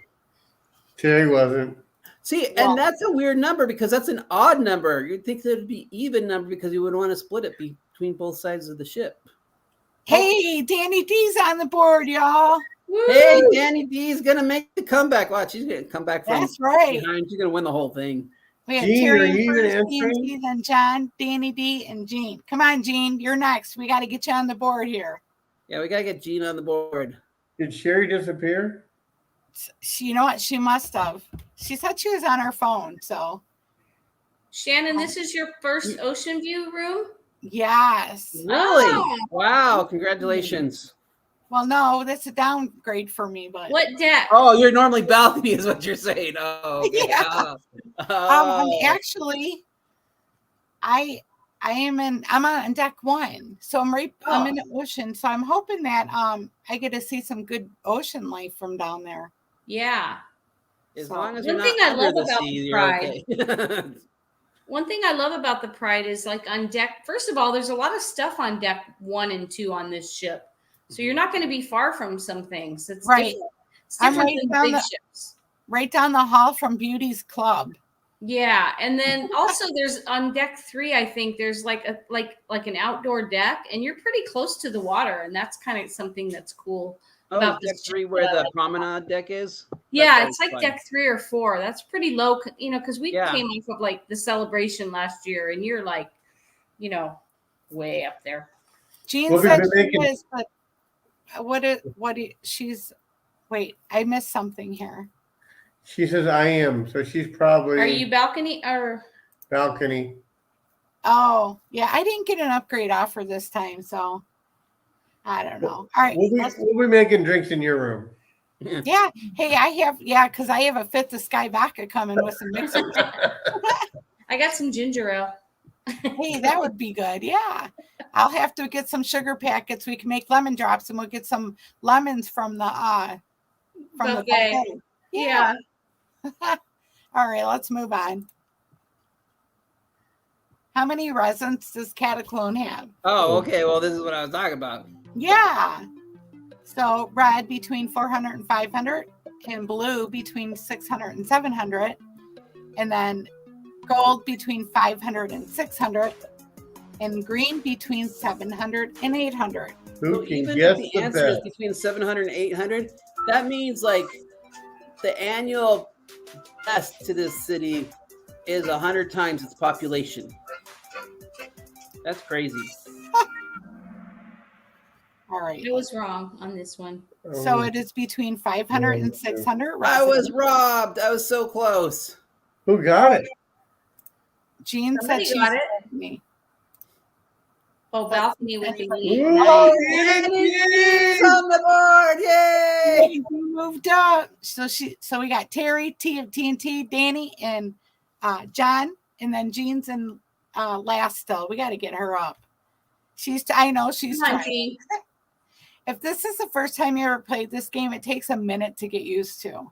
Terry wasn't. See, Well- and that's a weird number because that's an odd number. You'd think that it'd be even number because you would want to split it between both sides of the ship. Hey, Danny D's on the board, y'all. Hey, Danny D's gonna make the comeback. Watch, she's gonna come back from That's right. behind. She's gonna win the whole thing. We have Gene, are Terry you even first, T, answering? then John, Danny D, and Gene. Come on, Gene, you're next. We got to get you on the board here. Yeah, we gotta get Gene on the board. Did Sherry disappear? You know what? She must have. She said she was on her phone. So Shannon, this is your first ocean view room? Yes. Really? Oh. Wow! Congratulations. Well, no, that's a downgrade for me, but What deck? Oh, you're normally balcony, is what you're saying. Oh, okay. Yeah. I'm Oh. actually, I'm on deck 1, so I'm in the ocean. So I'm hoping that I get to see some good ocean life from down there. Yeah. As So, long as one you're thing not I under love the about sea, the you're Pride. okay. One thing I love about the Pride is like on deck, first of all, there's a lot of stuff on deck 1 and 2 on this ship. So you're not going to be far from some things. It's Right. different. It's I'm different right than down big the- ships. right down the hall from Beauty's Club. Yeah, and then also there's on deck 3, I think there's like an outdoor deck, and you're pretty close to the water, and that's kind of something that's cool Oh, about is deck this 3 ship where that I the like. promenade deck is? Yeah, That's it's like fun. deck 3 or 4. That's pretty low, because we Yeah. came off of like the celebration last year, and you're like, way up there. Jean We'll be said she making- is, but she's. Wait, I missed something here. She says I am, so she's probably Are you balcony or? balcony. Oh, yeah, I didn't get an upgrade offer this time, so I don't know. All right, We'll be making drinks in your room. yeah. Hey, because I have a fifth of Sky Vodka coming with some mixers. I got some ginger ale. Hey, that would be good. Yeah, I'll have to get some sugar packets. We can make lemon drops, and we'll get some lemons from the Buffet. buffet. Yeah. All right, let's move on. How many residents does Katakolon have? Oh, okay. Well, this is what I was talking about. Yeah. So red between 400 and 500, and blue between 600 and 700, and then gold between 500 and 600, and green between 700 and 800. Who So can even guess if the the answer is best? between 700 and 800, that means like the annual best to this city is 100 times its population. That's crazy. All right. I was wrong on this one. So it is between 500 and 600 I was residents. robbed. I was so close. Who got it? Jean Somebody said she got it. said me. Oh, balcony with the E. Whoa, It's on the board. Yay! Hey, we moved up. So we got Terry, T of TNT, Danny, and John, and then Jean's and last still. We got to get her up. I know she's Come on, trying. Jean. If this is the first time you ever played this game, it takes a minute to get used to.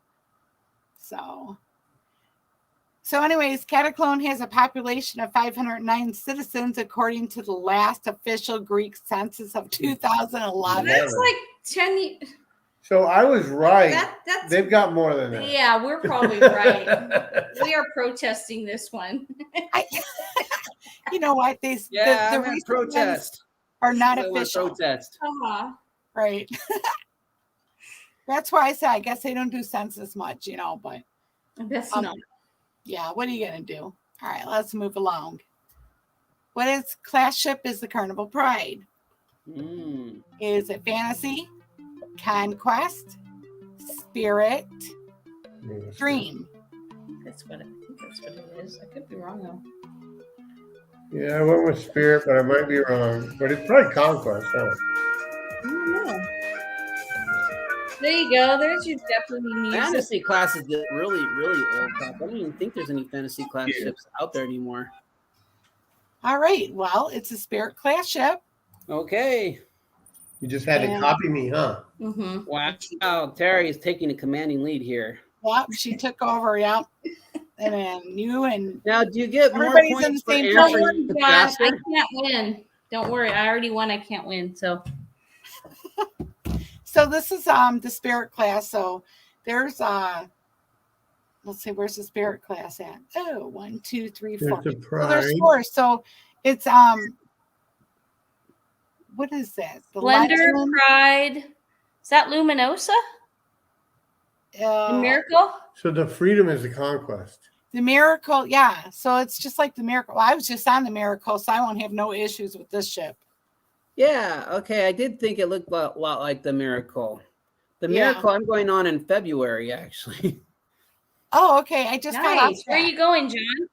So anyways, Katakolon has a population of 509 citizens according to the last official Greek census of 2011. That's like 10 years. So I was right. That's They've got more than that. yeah, we're probably right. We are protesting this one. You know what? The I'm in recent protest. ones are not I want official. protest. Uh-huh. Right. That's why I said I guess they don't do census much, but That's not. yeah, what are you gonna do? All right, let's move along. What is class ship is the Carnival Pride? Is it Fantasy, Conquest, Spirit, Dream? I think that's what it is. I could be wrong though. Yeah, I went with Spirit, but I might be wrong. But it's probably Conquest, huh? I don't know. There you go. There's your Jeopardy music. Fantasy class is really, really old. I don't even think there's any fantasy class ships out there anymore. All right, well, it's a Spirit class ship. Okay. You just had to copy me, huh? Mm-hmm. Wow. Terry is taking a commanding lead here. Yep, she took over. Yep, and then you and Now, do you get more Everybody's in points the for same Don't boat. worry, answering John. I faster? can't win. Don't worry. I already won. I can't win. So this is the Spirit class. So there's let's see, where's the Spirit class at? Oh, 1, 2, 3, 4. There's a So there's Pride. 4. So it's what is that? The Splendor, Legend, Pride. Is that Luminosa? The Miracle? So the Freedom is the Conquest. the Miracle, yeah. So it's just like the Miracle. Well, I was just on the Miracle, so I won't have no issues with this ship. Yeah, okay. I did think it looked a lot like the Miracle. The Yeah. Miracle, I'm going on in February, actually. Oh, okay. I just got off Nice. Where are that. you going, John?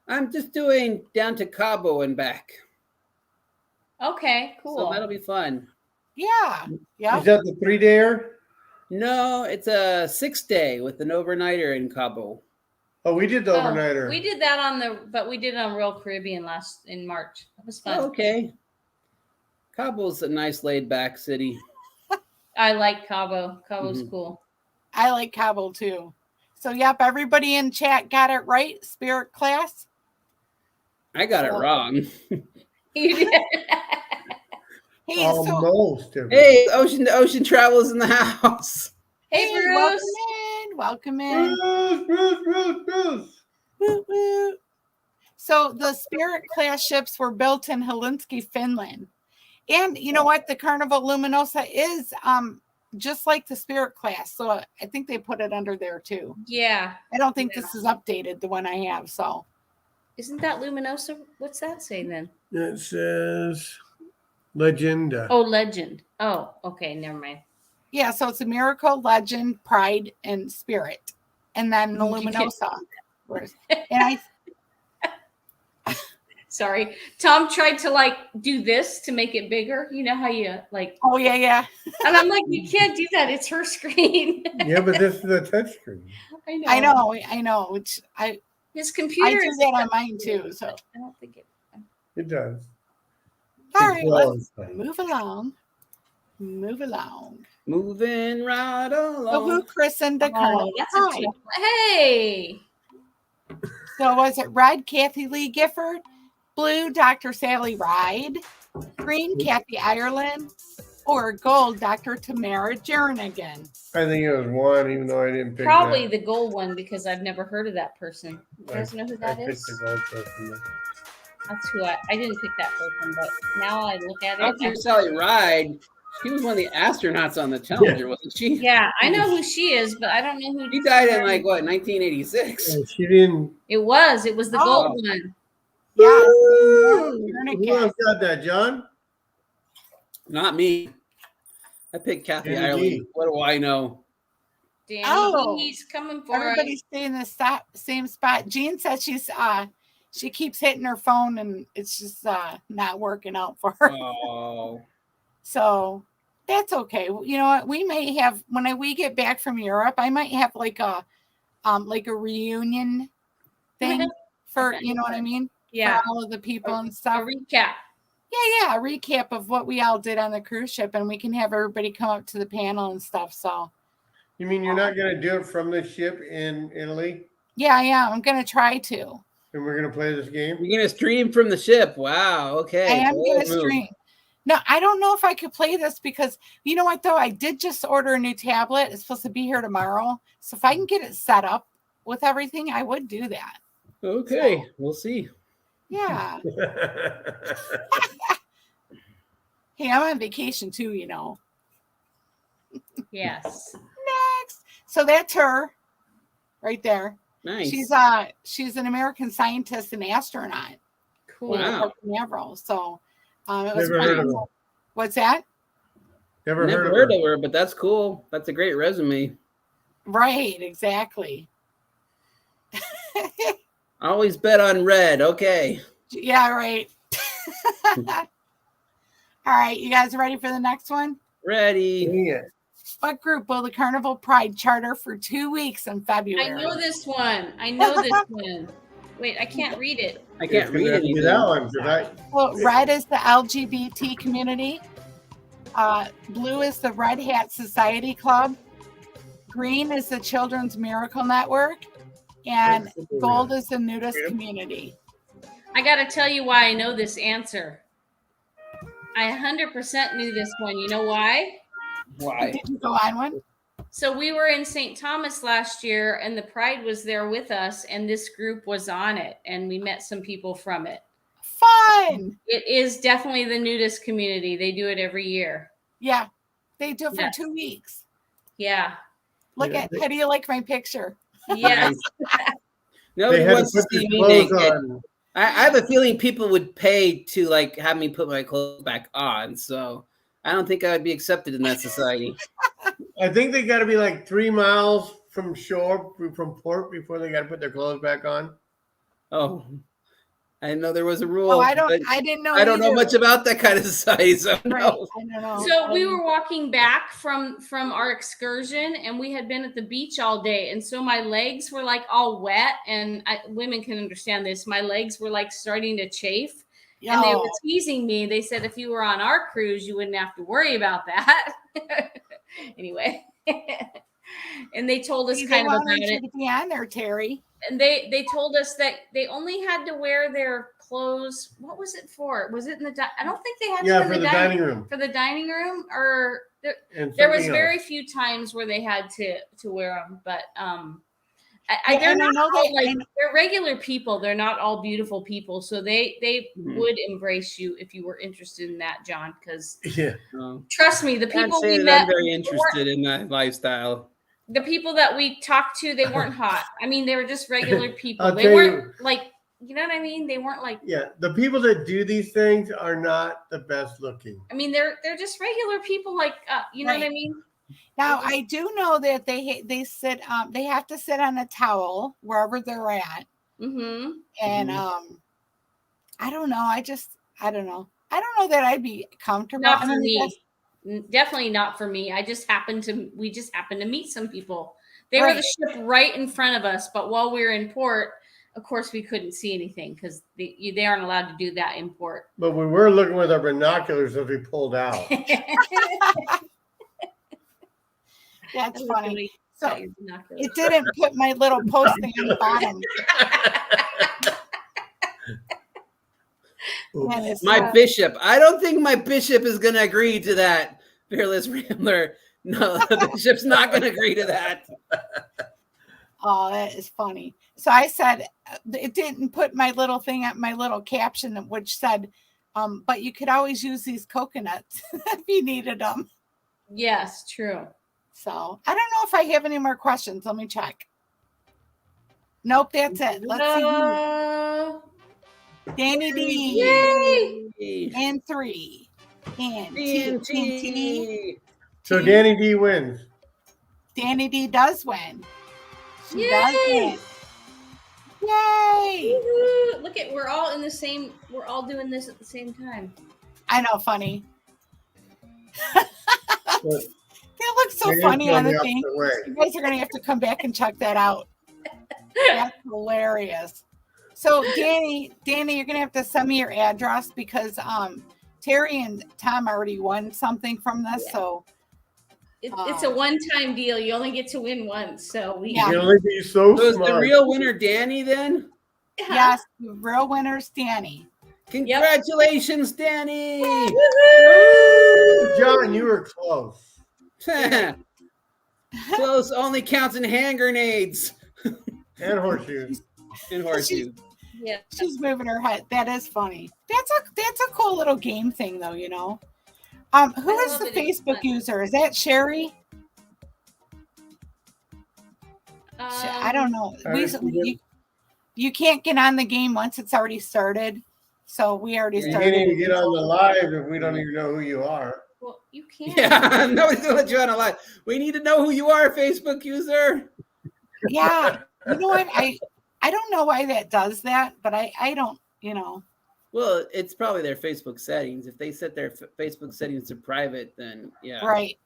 I'm just doing down to Cabo and back. Okay, cool. So that'll be fun. Yeah. Yeah. Is that the 3-dayer? No, it's a 6-day with an overnighter in Cabo. Oh, we did the overnighter. We did that but we did it on Royal Caribbean in March. That was fun. Oh, okay. Cabo's a nice laid back city. I like Cabo. Cabo's cool. I like Cabo too. So, yep, everybody in chat got it right. Spirit class. I got it wrong. You did. Hey, Almost. Hey, Ocean Travels in the house. Hey, Bruce. Welcome in. Bruce. Woo, woo. So the Spirit class ships were built in Helsinki, Finland. And you know what? The Carnival Luminosa is just like the Spirit class. So I think they put it under there too. Yeah. I don't think this is updated, the one I have. So isn't that Luminosa? What's that say then? It says Legenda. Oh, Legend. Oh, okay. Never mind. yeah, so it's a Miracle, Legend, Pride, and Spirit. And then the Luminosa. And Sorry. Tom tried to do this to make it bigger. You know how you oh yeah. And I'm like, you can't do that. It's her screen. Yeah, but this is a touch screen. I know. Which His computer I do that on mine too. So I don't think It does. all right, let's move along. Moving right along. So who christened the Carnival? That's a tip. Hey. So was it red, Kathy Lee Gifford? Blue, Dr. Sally Ride? Green, Kathy Ireland? Or gold, Dr. Tamara Jernigan? I think it was one, even though I didn't pick Probably that. the gold one because I've never heard of that person. You guys know who that I is? picked the gold person. That's who I didn't pick that person, but now I look at it. Dr. Sally Ride, she was one of the astronauts on the Challenger, wasn't she? Yeah, I know who she is, but I don't know who. She died in 1986. Yeah, she didn't. It was the gold one. Yeah. Who else got that, John? Not me. I picked Kathy Danny Ireland. G. What do I know? Danny, Oh. he's coming for Everybody us. stay in the same spot. Jean said she keeps hitting her phone and it's just not working out for her. Oh. So that's okay. You know what? We may have when we get back from Europe, I might have like a reunion thing for you know what I mean? Yeah, For all of the people and a stuff. recap. Yeah, a recap of what we all did on the cruise ship, and we can have everybody come up to the panel and stuff. So You mean you're not going to do it from the ship in Italy? yeah, I'm gonna try to. And we're going to play this game? You're going to stream from the ship. Wow. Okay. I am Bold gonna move. stream. No, I don't know if I could play this because you know what though? I did just order a new tablet. It's supposed to be here tomorrow. So if I can get it set up with everything, I would do that. Okay. So, we'll see. yeah. Hey, I'm on vacation too, you know. Yes. Next. So that's her right there. Nice. She's an American scientist and astronaut. Cool. Wow. Canaveral. So it was Never heard of her. What's that? Never Never heard of her, but that's cool. That's a great resume. Right, exactly. Always bet on red. Okay. Yeah, right. All right, you guys ready for the next one? Ready. Yeah. What group will the Carnival Pride charter for 2 weeks in February? I know this one. Wait, I can't read it. I can't read It's gonna have to be anything. that one, 'cause Well, red is the LGBT community. Blue is the Red Hat Society Club. Green is the Children's Miracle Network. And gold is the nudist community. I got to tell you why I know this answer. I 100% knew this one. You know why? Why? Did you go on one? So we were in St. Thomas last year, and the Pride was there with us, and this group was on it, and we met some people from it. Fun. It is definitely the nudist community. They do it every year. Yeah, they do it for Yes. 2 weeks. Yeah. Look Yeah, how do you like my picture? Yes. Nobody they had to wants to put their see me clothes naked. on. I have a feeling people would pay to have me put my clothes back on. So I don't think I would be accepted in that society. I think they got to be like 3 miles from shore, from port, before they got to put their clothes back on. Oh, I know there was a rule. Oh, I but didn't know. I don't know either. much about that kind of size. So Right. no. I don't know. So we were walking back from our excursion, and we had been at the beach all day, and so my legs were like all wet, and women can understand this. My legs were like starting to chafe, and they were teasing me. They said if you were on our cruise, you wouldn't have to worry about that. Anyway, and they told us kind of about it. To be on there, Terry. And they told us that they only had to wear their clothes. What was it for? Was it in the? I don't think they had to for the dining room. For the dining room, or there was very few times where they had to wear them. But they're not all, like they're regular people. They're not all beautiful people. So they would embrace you if you were interested in that, John. Because trust me, the people we met. I'm very interested in that lifestyle. The people that we talked to, they weren't hot. I mean, they were just regular people. They weren't like, you know what I mean? They weren't like. Yeah, the people that do these things are not the best looking. I mean, they're just regular people, like you know what I mean. Now I do know that they sit. They have to sit on a towel wherever they're at. Mm-hmm. And I don't know. I don't know. I don't know that I'd be comfortable. Not for me. Definitely not for me. We just happened to meet some people. They were the ship right in front of us, but while we were in port, of course, we couldn't see anything because they aren't allowed to do that in port. But we were looking with our binoculars as we pulled out. That's funny. So it didn't put my little posting on the bottom. My bishop. I don't think my bishop is going to agree to that, Fearless Rambler. No, the bishop's not going to agree to that. Oh, that is funny. So I said, it didn't put my little thing at my little caption, which said, but you could always use these coconuts if you needed them. Yes, true. So I don't know if I have any more questions. Let me check. Nope, that's it. Let's see. Danny D. Yay! And 3. And T. So Danny D wins. Danny D does win. She does win. Yay! Woo-hoo. Look at we're all doing this at the same time. I know, funny. That looks so funny on the thing. You guys are going to have to come back and check that out. That's hilarious. So, Danny, you're going to have to send me your address because Terry and Tom already won something from this. Yeah. So it's a one-time deal. You only get to win once. So you can only be so is the real winner Danny then? Yes, the real winner's Danny. Congratulations, Danny! Woo! John, you were close. Close only counts in hand grenades. And horseshoes. Yeah, she's moving her head. That is funny. That's a cool little game thing, though. You know, who is the Facebook user? Is that Sherry? I don't know. You can't get on the game once it's already started. So we already started. You can't even get on the live if we don't even know who you are. Well, you can't. Yeah, nobody's gonna let you on a live. We need to know who you are, Facebook user. Yeah, you know what? I don't know why that does that, but I don't, you know. Well, it's probably their Facebook settings. If they set their Facebook settings to private, then yeah. Right.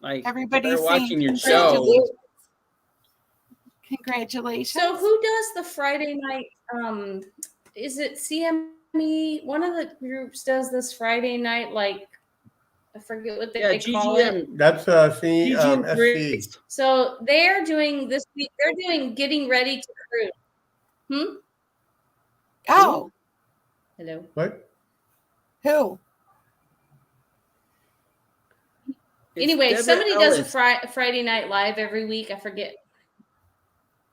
Like everybody's watching your show. Congratulations. So who does the Friday night? Is it CME? One of the groups does this Friday night, like I forget what they call it. That's CMSC. So they're doing this week. They're doing getting ready to cruise. Oh. Hello. What? Who? Anyway, somebody does a Friday night live every week. I forget.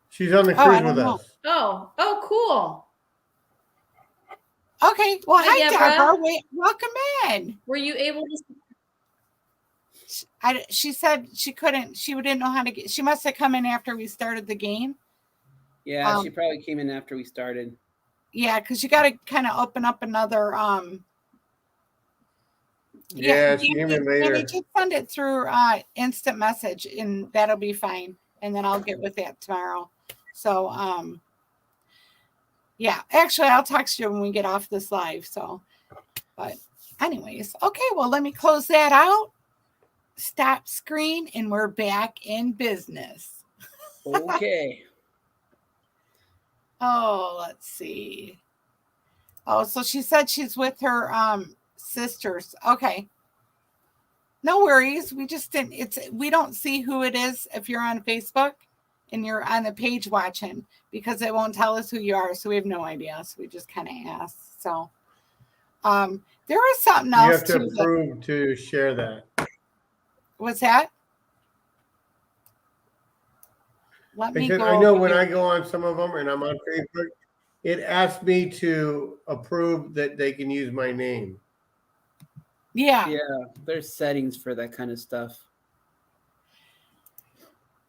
She's on the cruise with us. Oh, cool. Okay. Well, hi, Deborah. Welcome in. Were you able to? She said she couldn't. She didn't know how to get. She must have come in after we started the game. Yeah, she probably came in after we started. Yeah, because you got to kind of open up another. Yeah, she came in later. Just send it through instant message, and that'll be fine. And then I'll get with that tomorrow. So, Yeah, actually, I'll text you when we get off this live. So, but anyways, okay. Well, let me close that out. Stop screen, and we're back in business. Okay. Oh, let's see. Oh, so she said she's with her sisters. Okay. No worries. We just didn't we don't see who it is if you're on Facebook and you're on the page watching, because it won't tell us who you are, so we have no idea. So we just kind of asked. So there was something You else have to too. approve to share that. What's that? Let me Because go I know over when here. I go on some of them and I'm on Facebook, it asks me to approve that they can use my name. Yeah. Yeah, there's settings for that kind of stuff.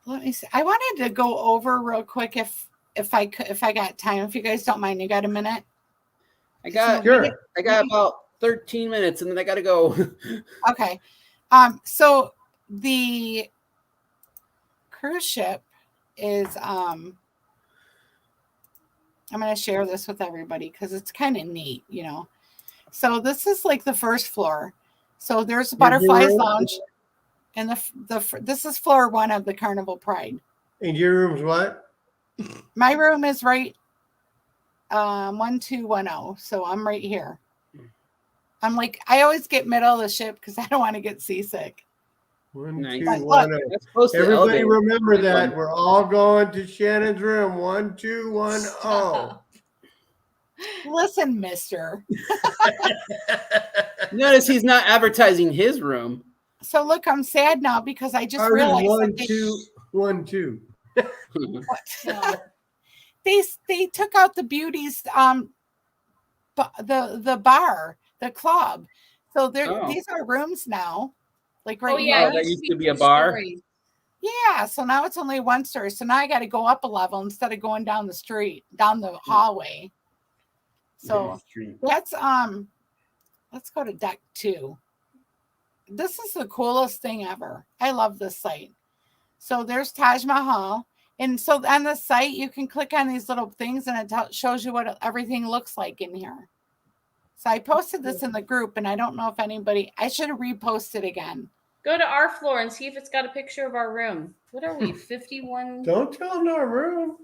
Let me see. I wanted to go over real quick if I got time. If you guys don't mind, you got a minute? I got about 13 minutes and then I gotta go. Okay. So the cruise ship is I'm gonna share this with everybody because it's kind of neat, you know. So this is like the first floor. So there's a butterflies lounge, and this is floor 1 of the Carnival Pride. And your room's what? My room is right 1210. So I'm right here. I'm like, I always get middle of the ship because I don't want to get seasick. 1, Nice. 2, 1, oh. That's close to the Everybody elevator. remember that. We're all going to Shannon's room. 1, 2, 1, oh. Listen, mister. Notice he's not advertising his room. So look, I'm sad now because I just Ours is realized 1, that 2, 1, 2. they took out the beauties the bar, the club. So these are rooms now. Like right here. That used to be a bar. Stories. Yeah, so now it's only 1 story. So now I got to go up a level instead of going down the street, down the hallway. So that's let's go to deck 2. This is the coolest thing ever. I love this site. So there's Taj Mahal. And so on the site, you can click on these little things and it shows you what everything looks like in here. So I posted this in the group, and I don't know if I should have reposted again. Go to our floor and see if it's got a picture of our room. What are we, 51? Don't tell them our room.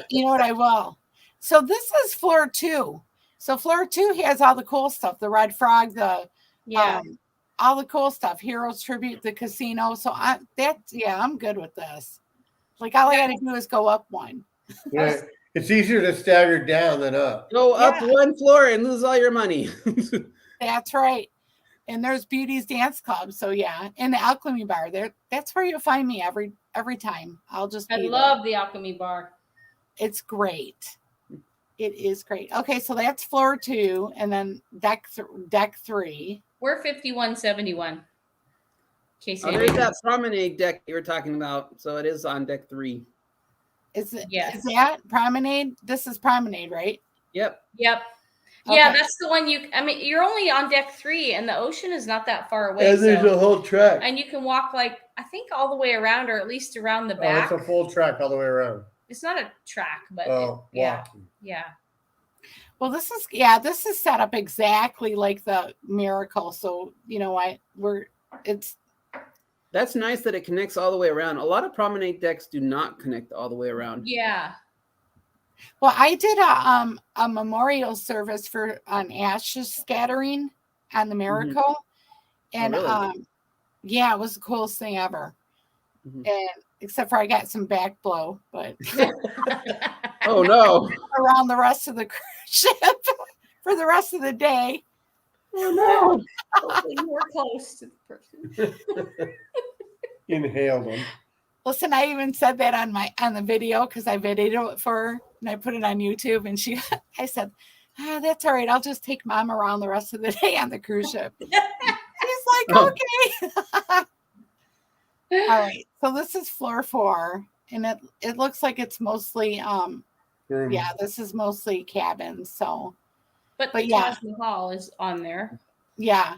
You know what, I will. So this is floor 2. So floor 2 has all the cool stuff, the Red Frog, all the cool stuff, Heroes Tribute, the casino. So I'm good with this. Like all I got to do is go up 1. Yeah, it's easier to stagger down than up. Go up 1 floor and lose all your money. That's right. And there's Beauty's Dance Club. So yeah, and the Alchemy Bar. That's where you'll find me every time. I love the Alchemy Bar. It's great. It is great. Okay, so that's floor 2, and then deck 3. We're 5171. There's that promenade deck you were talking about. So it is on deck 3. Is that promenade? This is promenade, right? Yep. Okay. Yeah, that's the one you're only on deck 3 and the ocean is not that far away. And there's a whole track. And you can walk I think all the way around, or at least around the back. Oh, it's a full track all the way around. It's not a track, but walking. Yeah. Well, this is set up exactly like the Miracle. So you know what? That's nice that it connects all the way around. A lot of promenade decks do not connect all the way around. Yeah. Well, I did a memorial service on ashes scattering on the Miracle, and really? it was the coolest thing ever. Mm-hmm. And except for I got some back blow, but oh no! Around the rest of the cruise ship for the rest of the day. Oh no! Hopefully more close to the person. Inhaled them. Listen, I even said that on the video because I videoed it for her and I put it on YouTube. And I said, "That's all right. I'll just take Mom around the rest of the day on the cruise ship." She's like, "Okay." All right. So this is floor 4, and it looks like it's mostly this is mostly cabins. So, but Taj Mahal is on there. Yeah.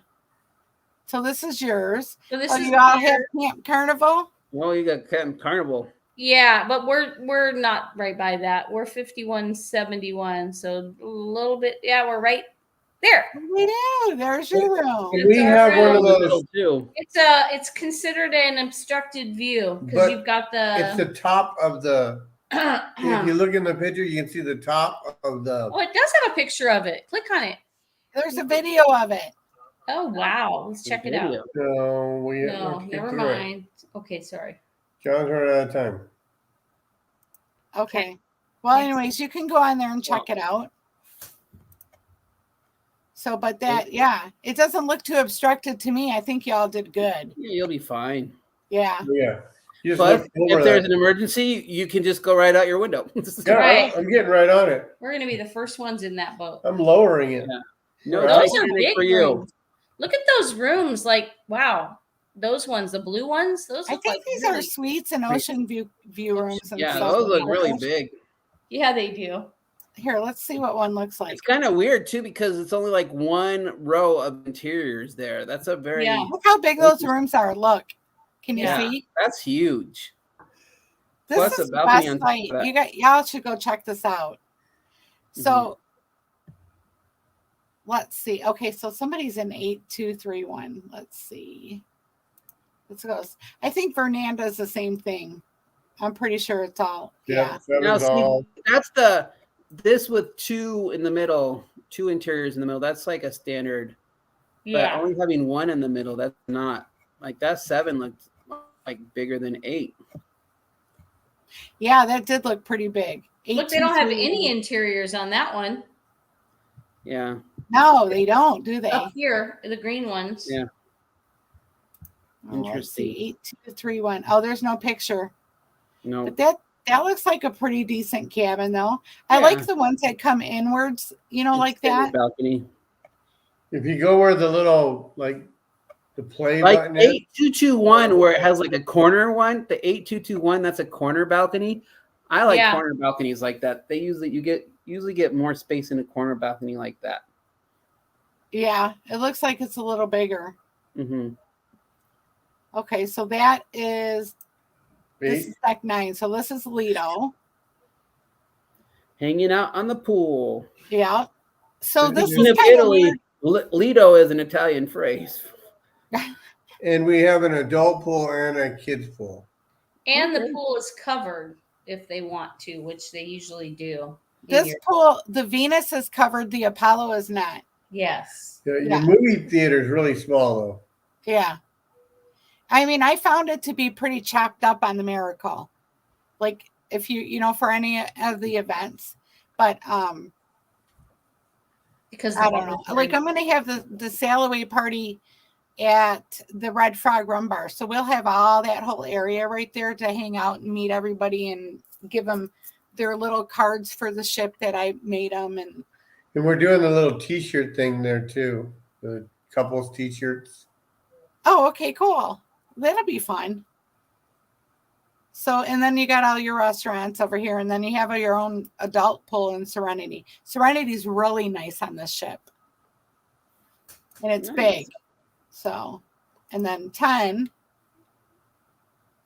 So this is yours. So this is you all have Camp Carnival. Oh, you got Camp Carnival. Yeah, but we're not right by that. We're 5171, so a little bit. Yeah, we're right there. We do. There's your room. Can we It's our have one room. of In the those? middle, too. It's considered an obstructed view because But you've got It's the. the top of the. If you look in the picture, you can see the top of the. Oh, it does have a picture of it. Click on it. There's a video of it. Oh wow, let's check it out. Video. No, No, let's get never through it. mind. Okay, sorry. John's running out of time. Okay. Well, Next. anyways, you can go on there and check it out. So, but that, yeah, it doesn't look too obstructed to me. I think y'all did good. Yeah, you'll be fine. Yeah. Yeah. You just Plus, look over if there's that. an emergency, you can just go right out your window. Yeah, Right. I'm getting right on it. We're gonna be the first ones in that boat. I'm lowering it. Yeah. No Those Those are Titanic big for you. rooms. Look at those rooms. Like, wow, those ones, the blue ones. Those I look think like these really- are suites and ocean view rooms and Yeah, stuff. those look really big. Yeah, they do. Here, let's see what one looks like. It's kind of weird too because it's only like one row of interiors there. That's a very Yeah. Look how big those rooms are. Look. Can you Yeah. see? that's huge. This Plus is a the balcony best on top site. of that. Y'all should go check this out. So let's see. Okay, so somebody's in 8231. Let's see. Let's go. I think Fernanda's the same thing. I'm pretty sure it's all. Yeah. Now, Seven's see, all. that's this with two in the middle, two interiors in the middle. That's like a standard. But Yeah. only having one in the middle, that's not like that 7 looks like bigger than 8. Yeah, that did look pretty big. Look, they don't have 823. any interiors on that one. Yeah. No, they don't, do they? Up here, the green ones. Yeah. Oh, let's see. Interesting. 8231. Oh, there's no picture. No. But that looks like a pretty decent cabin, though. I Yeah. like the ones that come inwards, like that. Balcony. If you go where the little the play Like button is, 8221 where it has like a corner one, the 8221 that's a corner balcony. I like Yeah. corner balconies like that. They usually get more space in a corner balcony like that. Yeah, it looks like it's a little bigger. Mm-hmm. Okay, so that is this 8. is deck 9. So this is Lido. Hanging out on the pool. Yeah. So this Speaking is In kind of Italy, weird. Lido is an Italian phrase. And we have an adult pool and a kids pool. And the Okay. pool is covered if they want to, which they usually do. in This your- pool, the Venus is covered, the Apollo is not. Yes. Your Yeah. movie theater is really small though. Yeah. I mean, I found it to be pretty chopped up on the Miracle. Like if for any of the events. But Because I don't know. Like I'm gonna have the sail away party at the Red Frog Rum Bar. So we'll have all that whole area right there to hang out and meet everybody and give them their little cards for the ship that I made them. And And we're doing the little T-shirt thing there too. The couples T-shirts. oh, okay, cool. That'll be fun. So, and then you got all your restaurants over here, and then you have your own adult pool in Serenity. Serenity's really nice on this ship. And it's Nice. big. So, and then 10,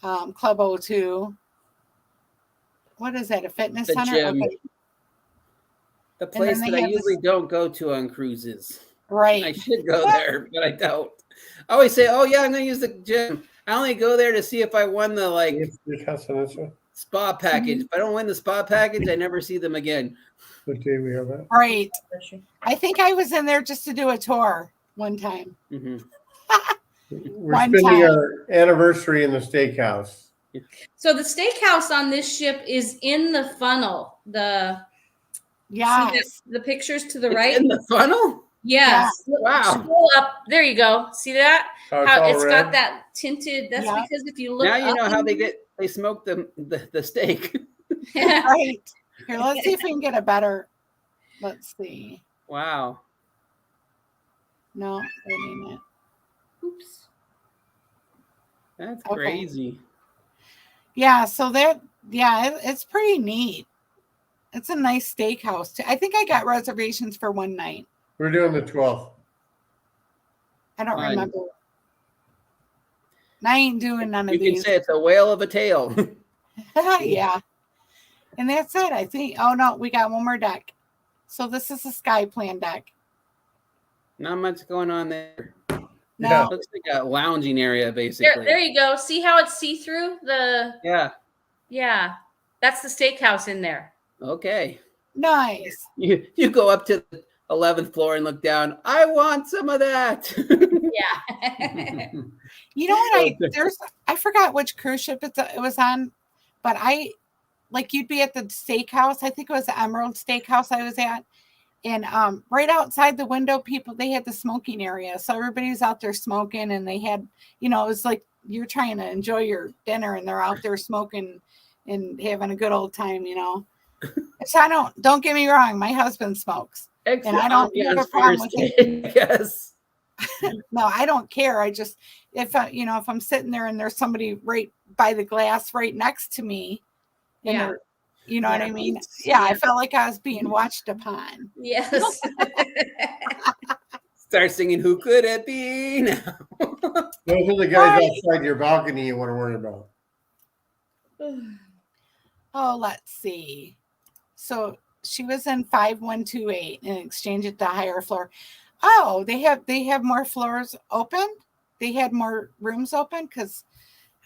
Club O2. What is that? A fitness The center? gym. Okay. The place then that they I have this- usually don't go to on cruises. I Right. should go there, but I don't. I always say, "Oh yeah, I'm going to use the gym." I only go there to see if I won the spa package. If I don't win the spa package, I never see them again. What day we have that? Right. I think I was in there just to do a tour one time. Hmm. We're One spending time. our anniversary in the steakhouse. So the steakhouse on this ship is in the funnel. Yes. See the pictures to the It's right? in the funnel. Yes. Wow. Scroll up. There you go. See that? How How all it's red. got that tinted. That's Yeah. because if you look Now you up know how in- they smoke the steak. Right. Here, let's see if we can get a better. Let's see. Wow. No, that ain't it. Oops. That's Okay. crazy. Yeah, so it's pretty neat. It's a nice steakhouse too. I think I got reservations for one night. We're doing the 12th. I don't Fine. remember. I ain't doing none of You can these. say it's a whale of a tale. Yeah. And that's it, I think. Oh no, we got one more deck. So this is a sky plan deck. Not much going on there. No. Yeah. Looks like a lounging area, basically. There you go. See how it's see-through? Yeah. That's the steakhouse in there. Okay. Nice. You go up to the 11th floor and look down. I want some of that. Yeah. You know what? I forgot which cruise ship it was on, but you'd be at the steakhouse. I think it was the Emerald Steakhouse I was at. And right outside the window, they had the smoking area. So everybody was out there smoking, and they had, it was like you're trying to enjoy your dinner and they're out there smoking and having a good old time, So don't get me wrong, my husband smokes. Extra And I don't have a problem with it. Yes. No, I don't care. I just, if I'm sitting there and there's somebody right by the glass right next to me, and Yeah. they're, you know what I mean? Yeah, I felt like I was being watched upon. Yes. Start singing, "Who could it be now?" Those are the guys outside your balcony you want to worry about. Oh, let's see. So she was in 5128 and exchange at the higher floor. Oh, they have more floors open. They had more rooms open because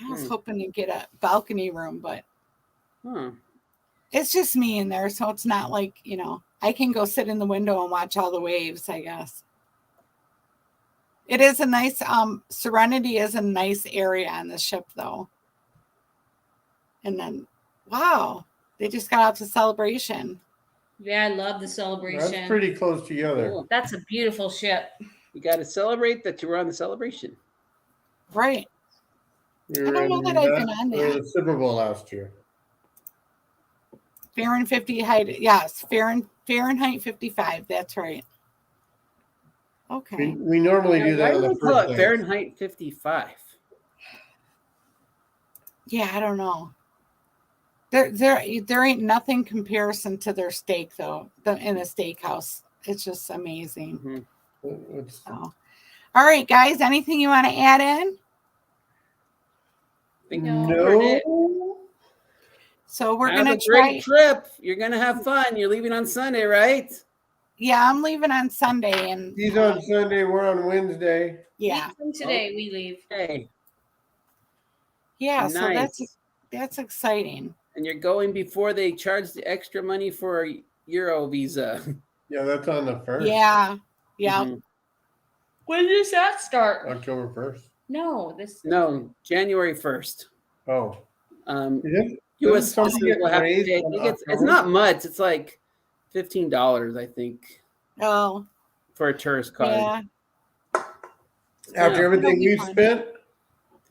I was hoping to get a balcony room, but it's just me in there, so it's not like I can go sit in the window and watch all the waves. I guess it is a nice Serenity is a nice area on the ship though. And then wow, they just got out to Celebration. Yeah, I love the Celebration. That's pretty close together. Cool. That's a beautiful ship. You got to celebrate that you were on the Celebration. Right. We I were don't know in that I've been on that. the Super Bowl last year. Fahrenheit 55. That's right. Okay. We normally do that Why on do the they call first it day. Fahrenheit 55? Yeah, I don't know. There ain't nothing comparison to their steak though. In a steakhouse, it's just amazing. Mm-hmm. So, all right, guys. Anything you want to add in? No. So we're Have gonna a great trip. You're gonna have fun. You're leaving on Sunday, right? Yeah, I'm leaving on Sunday, and He's on Sunday. We're on Wednesday. yeah, Today we leave. Okay. yeah. Nice. So that's exciting. And you're going before they charge the extra money for a Euro visa. Yeah, that's on the 1st. Yeah. Mhm. When does that start? October 1st. No, January 1st. Oh. U.S. Doesn't something citizens get will have to raised pay. in It's October? not much. It's like $15, I think, Oh, for a tourist card. yeah. After everything It'll be we've fun. spent,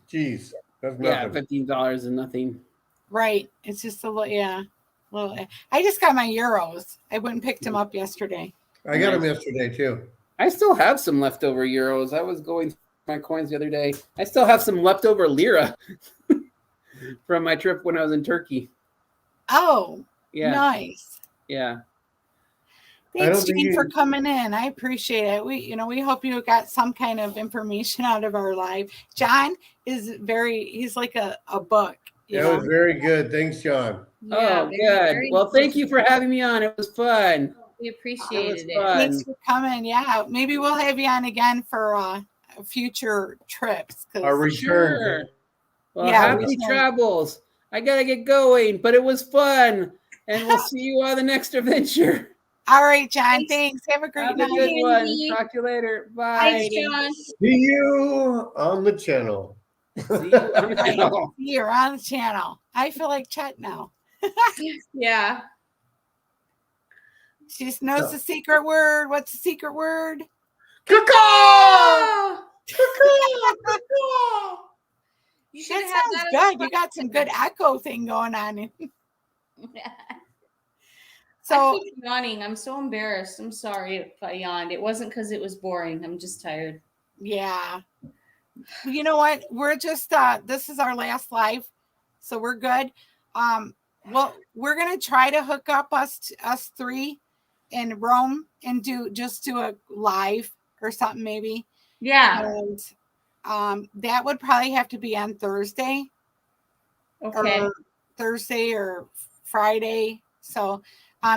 geez, that's Yeah, nothing. $15 is nothing. Right. It's just a little. Yeah. Well, I just got my euros. I went and picked them up yesterday. I got them yesterday too. I still have some leftover euros. I was going through my coins the other day. I still have some leftover lira from my trip when I was in Turkey. Oh, Yeah, nice. yeah. Thanks, think Gene, for you- coming in. I appreciate it. We hope you got some kind of information out of our live. John is he's like a book. That was very good. Thanks, John. Oh, good. Well, thank you for having me on. It was fun. We It was appreciated it. fun. Thanks for coming. Yeah, maybe we'll have you on again for future trips. 'Cause- Our return. Sure. Well, Yeah, happy return. travels. I gotta get going, but it was fun. And we'll see you on the next adventure. All right, John. Thanks. Have a great Have a night. good one. Andy. Talk to you later. Bye. Thanks, John. See you on the channel. See you on the Right. channel. You're on the channel. I feel like Chet now. Yeah. She just knows the secret word. What's the secret word? Oh! You should That have sounds that as good. You got some good echo thing going on. I So keep yawning. I'm so embarrassed. I'm sorry if I yawned. It wasn't because it was boring. I'm just tired. yeah. You know what? We're just this is our last live, so we're good. Well, we're gonna try to hook up us three in Rome and do a live or something maybe. Yeah. And that would probably have to be on Thursday Okay. or Thursday or Friday. So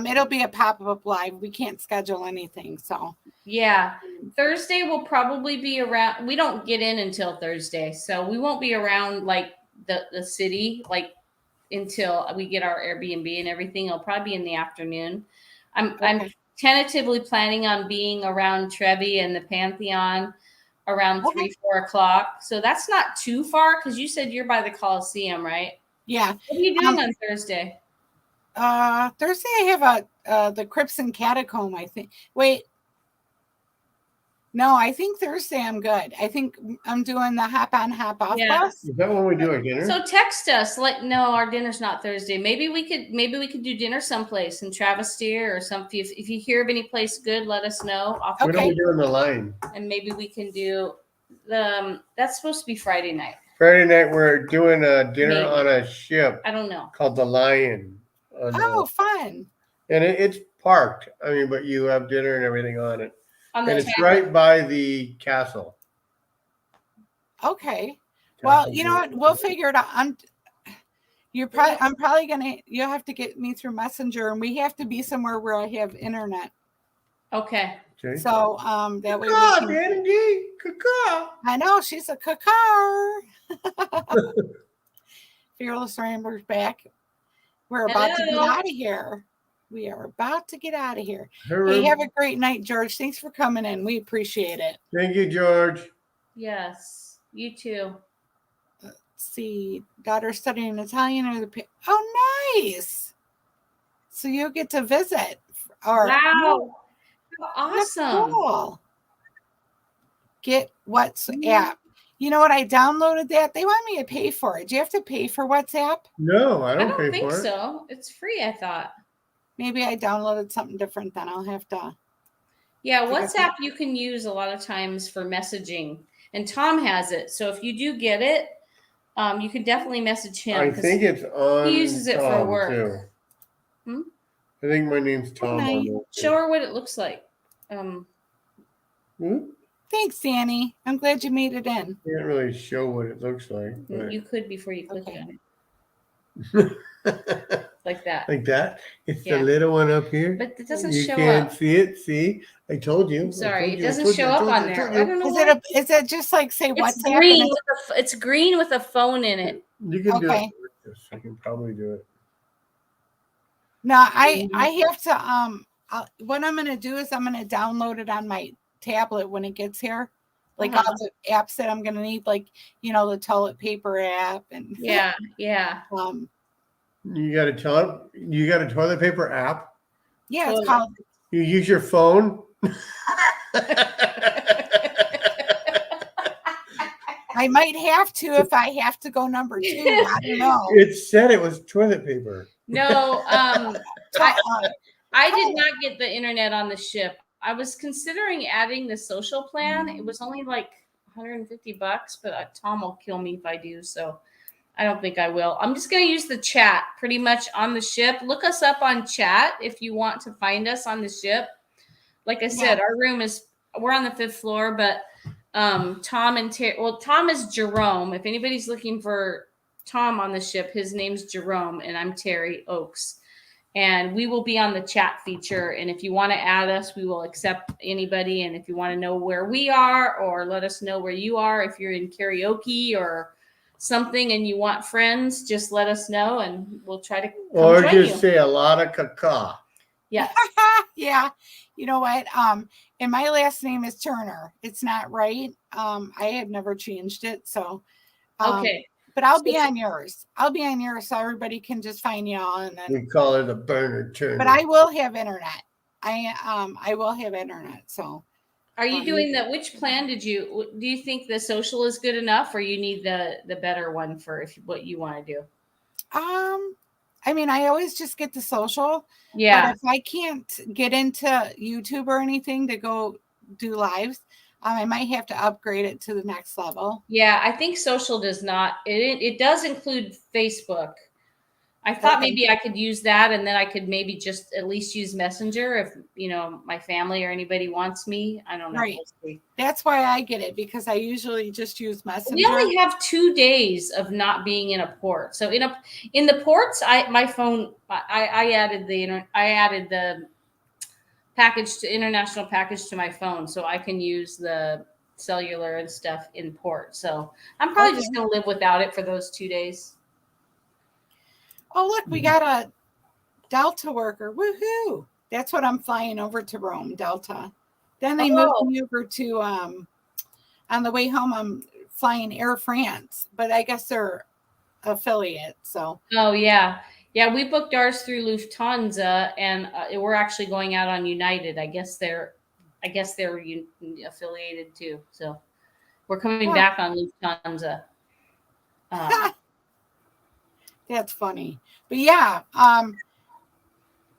it'll be a pop-up live. We can't schedule anything. So Yeah. Thursday will probably be around. We don't get in until Thursday. So we won't be around like the city like until we get our Airbnb and everything. It'll probably be in the afternoon. I'm tentatively planning on being around Trevi and the Pantheon around 3-4 o'clock. So that's not too far because you said you're by the Coliseum, right? Yeah. What are you doing on Thursday? Thursday I have the Crips and Catacomb, I think. Wait. No, I think Thursday I'm good. I think I'm doing the hop on, hop off bus. Is that when we do our dinner? So text us. No, our dinner's not Thursday. Maybe we could do dinner someplace in Travesty or something. If you hear of any place good, let us know. When are we doing the Lion? And maybe we can do that's supposed to be Friday night. Friday night we're doing a dinner on a ship. I don't know. Called the Lion. Fun. And it's parked. I mean, but you have dinner and everything on it. And it's right by the castle. Okay. Well, you know what? We'll figure it out. I'm probably you'll have to get me through Messenger, and we have to be somewhere where I have internet. Okay. So that way I know she's a kakar. Fearless Rambler's back. We're about to get out of here. We are about to get out of here. Hey, have a great night, George. Thanks for coming in. We appreciate it. Thank you, George. Yes, you too. Let's see. Daughter studying Italian or oh, nice. So you'll get to visit. Wow. Awesome. Cool. Get WhatsApp. You know what? I downloaded that. They want me to pay for it. Do you have to pay for WhatsApp? No, I don't think pay for it. So. It's free, I thought. Maybe I downloaded something different. Then I'll have to. Yeah, WhatsApp you can use a lot of times for messaging, and Tom has it. So if you do get it, you can definitely message him. I think it's on. He uses it for work. Too. I think my name's Tom. Show her what it looks like. Thanks, Danny. I'm glad you made it in. Can't really show what it looks like. But... You could before you click on it. Like that. Like that? It's the little one up here. But it doesn't show up. You can't see it. See? I told you. Sorry, it doesn't show up on there. I don't know. Is it just like say it's WhatsApp? Green it's green with a phone in it. You can do it. I can probably do it. No, I have to what I'm gonna do is I'm gonna download it on my tablet when it gets here. Like all the apps that I'm gonna need, like the toilet paper app and yeah. You got a toilet paper app? Yeah, it's called. You use your phone? I might have to if I have to go number 2. I don't know. It said it was toilet paper. No, I did not get the internet on the ship. I was considering adding the social plan. It was only like $150, but Tom will kill me if I do. So I don't think I will. I'm just going to use the chat pretty much on the ship. Look us up on chat if you want to find us on the ship. Like I said, our room we're on the 5th floor, but Tom and Terry, Tom is Jerome. If anybody's looking for Tom on the ship, his name's Jerome, and I'm Terry Oakes. And we will be on the chat feature. And if you want to add us, we will accept anybody. And if you want to know where we are or let us know where you are, if you're in karaoke or something and you want friends, just let us know and we'll try to or just say a lot of caca. Yeah. Yeah. You know what? And my last name is Turner. It's not right. I have never changed it. So okay. But I'll be on yours. I'll be on yours so everybody can just find y'all and then we call it a burner Turner. But I will have internet. I will have internet. So are you doing which plan do you think the social is good enough or you need the better one for what you want to do? I mean, I always just get the social. Yeah. But if I can't get into YouTube or anything to go do lives, I might have to upgrade it to the next level. Yeah, I think social does not. It does include Facebook. I thought Okay. maybe I could use that, and then I could maybe just at least use Messenger if my family or anybody wants me. I don't know. Right. We'll see. That's why I get it, because I usually just use Messenger. We only have 2 days of not being in a port. So in the ports, my phone I added the package to international package to my phone, so I can use the cellular and stuff in port. So I'm probably just Okay. gonna live without it for those 2 days. Oh, look, we got a Delta worker. Woohoo! That's what I'm flying over to Rome, Delta. Then they moved me over to on the way home I'm flying Air France, but I guess they're affiliate. So Oh yeah. Yeah, we booked ours through Lufthansa, and we're actually going out on United. I guess they're affiliated too. So we're coming back on Lufthansa. that's funny. But yeah,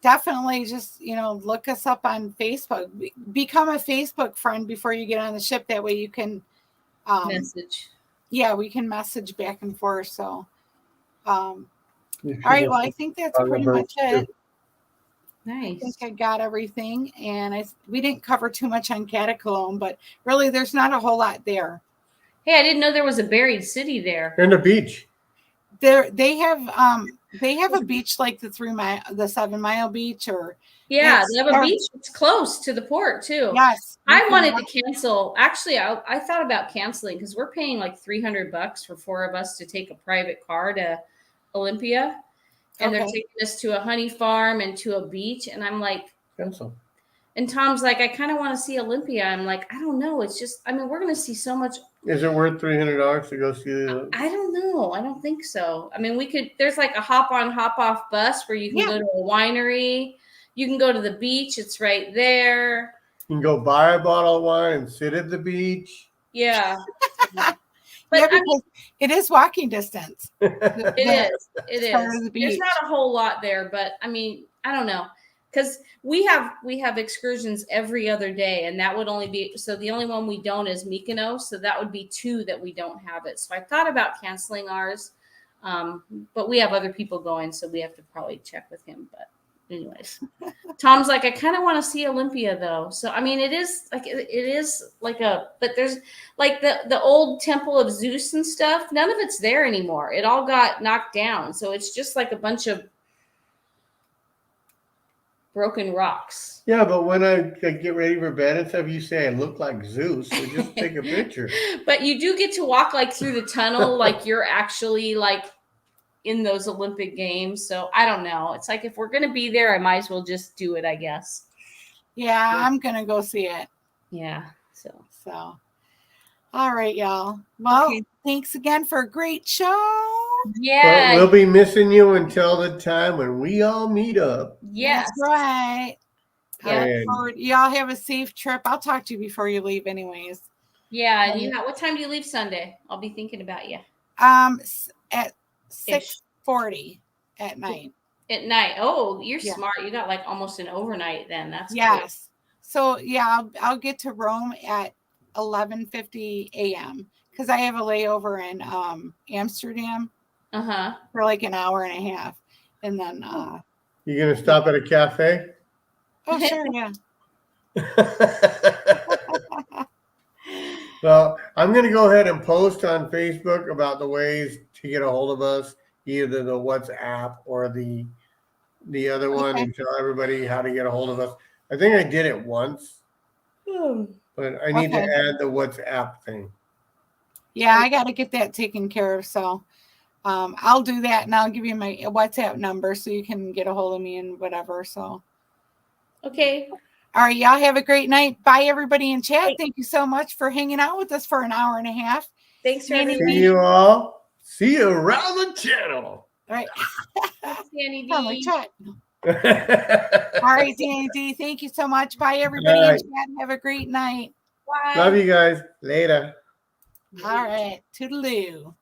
definitely just look us up on Facebook. Become a Facebook friend before you get on the ship. That way you can Message. Yeah, we can message back and forth. So all right, well, I think that's pretty much it. Nice. I think I got everything, and we didn't cover too much on Katakolon, but really there's not a whole lot there. Hey, I didn't know there was a buried city there. And the beach. They have a beach like the 7 Mile beach, or yeah, they have a beach. It's close to the port too. Yes, I wanted to cancel. Actually, I thought about canceling because we're paying like $300 for 4 of us to take a private car to Olympia, and they're taking us to a honey farm and to a beach, and I'm like, cancel. And Tom's like, I kind of want to see Olympia. I'm like, I don't know. It's just, we're going to see so much. Is it worth $300 to go see the? I don't know. I don't think so. There's like a hop on, hop off bus where you can go to a winery. You can go to the beach. It's right there. You can go buy a bottle of wine and sit at the beach. Yeah. But it is walking distance. It is. There's not a whole lot there, but I don't know. Because we have excursions every other day, and that would only be, so the only one we don't is Mykonos, so that would be 2 that we don't have it. So I thought about canceling ours, but we have other people going, so we have to probably check with him. But anyways, Tom's like, I kind of want to see Olympia though. So it is like but there's like the old temple of Zeus and stuff. None of it's there anymore. It all got knocked down, so it's just like a bunch of broken rocks. Yeah, but when I get ready for bed and stuff, you say I look like Zeus, so just take a picture. But you do get to walk like through the tunnel, like you're actually like in those Olympic Games. So I don't know. It's like, if we're going to be there, I might as well just do it, I guess. Yeah, I'm going to go see it. Yeah. So. All right, y'all. Well, thanks again for a great show. Yeah. But we'll be missing you until the time when we all meet up. Yes. That's right. Yeah. Y'all have a safe trip. I'll talk to you before you leave anyways. Yeah. And what time do you leave Sunday? I'll be thinking about you. At 6:40 at night. At night. Oh, you're smart. You got like almost an overnight then. That's yes. Cool. So yeah, I'll get to Rome at 11:50 a.m. because I have a layover in Amsterdam. For like an hour and a half, and then you gonna stop at a cafe? Oh sure, yeah. Well, I'm gonna go ahead and post on Facebook about the ways to get a hold of us, either the WhatsApp or the other one, and tell everybody how to get a hold of us. I think I did it once, but I need to add the WhatsApp thing. Yeah, I got to get that taken care of. So I'll do that, and I'll give you my WhatsApp number so you can get a hold of me and whatever. So, okay. All right, y'all have a great night. Bye, everybody in chat. Thank you so much for hanging out with us for an hour and a half. Thanks for See you all. See you around the channel. All right. Danny D. All right, Danny D. Thank you so much. Bye, everybody in chat. Have a great night. Bye. Love you guys. Later. All right. Toodaloo.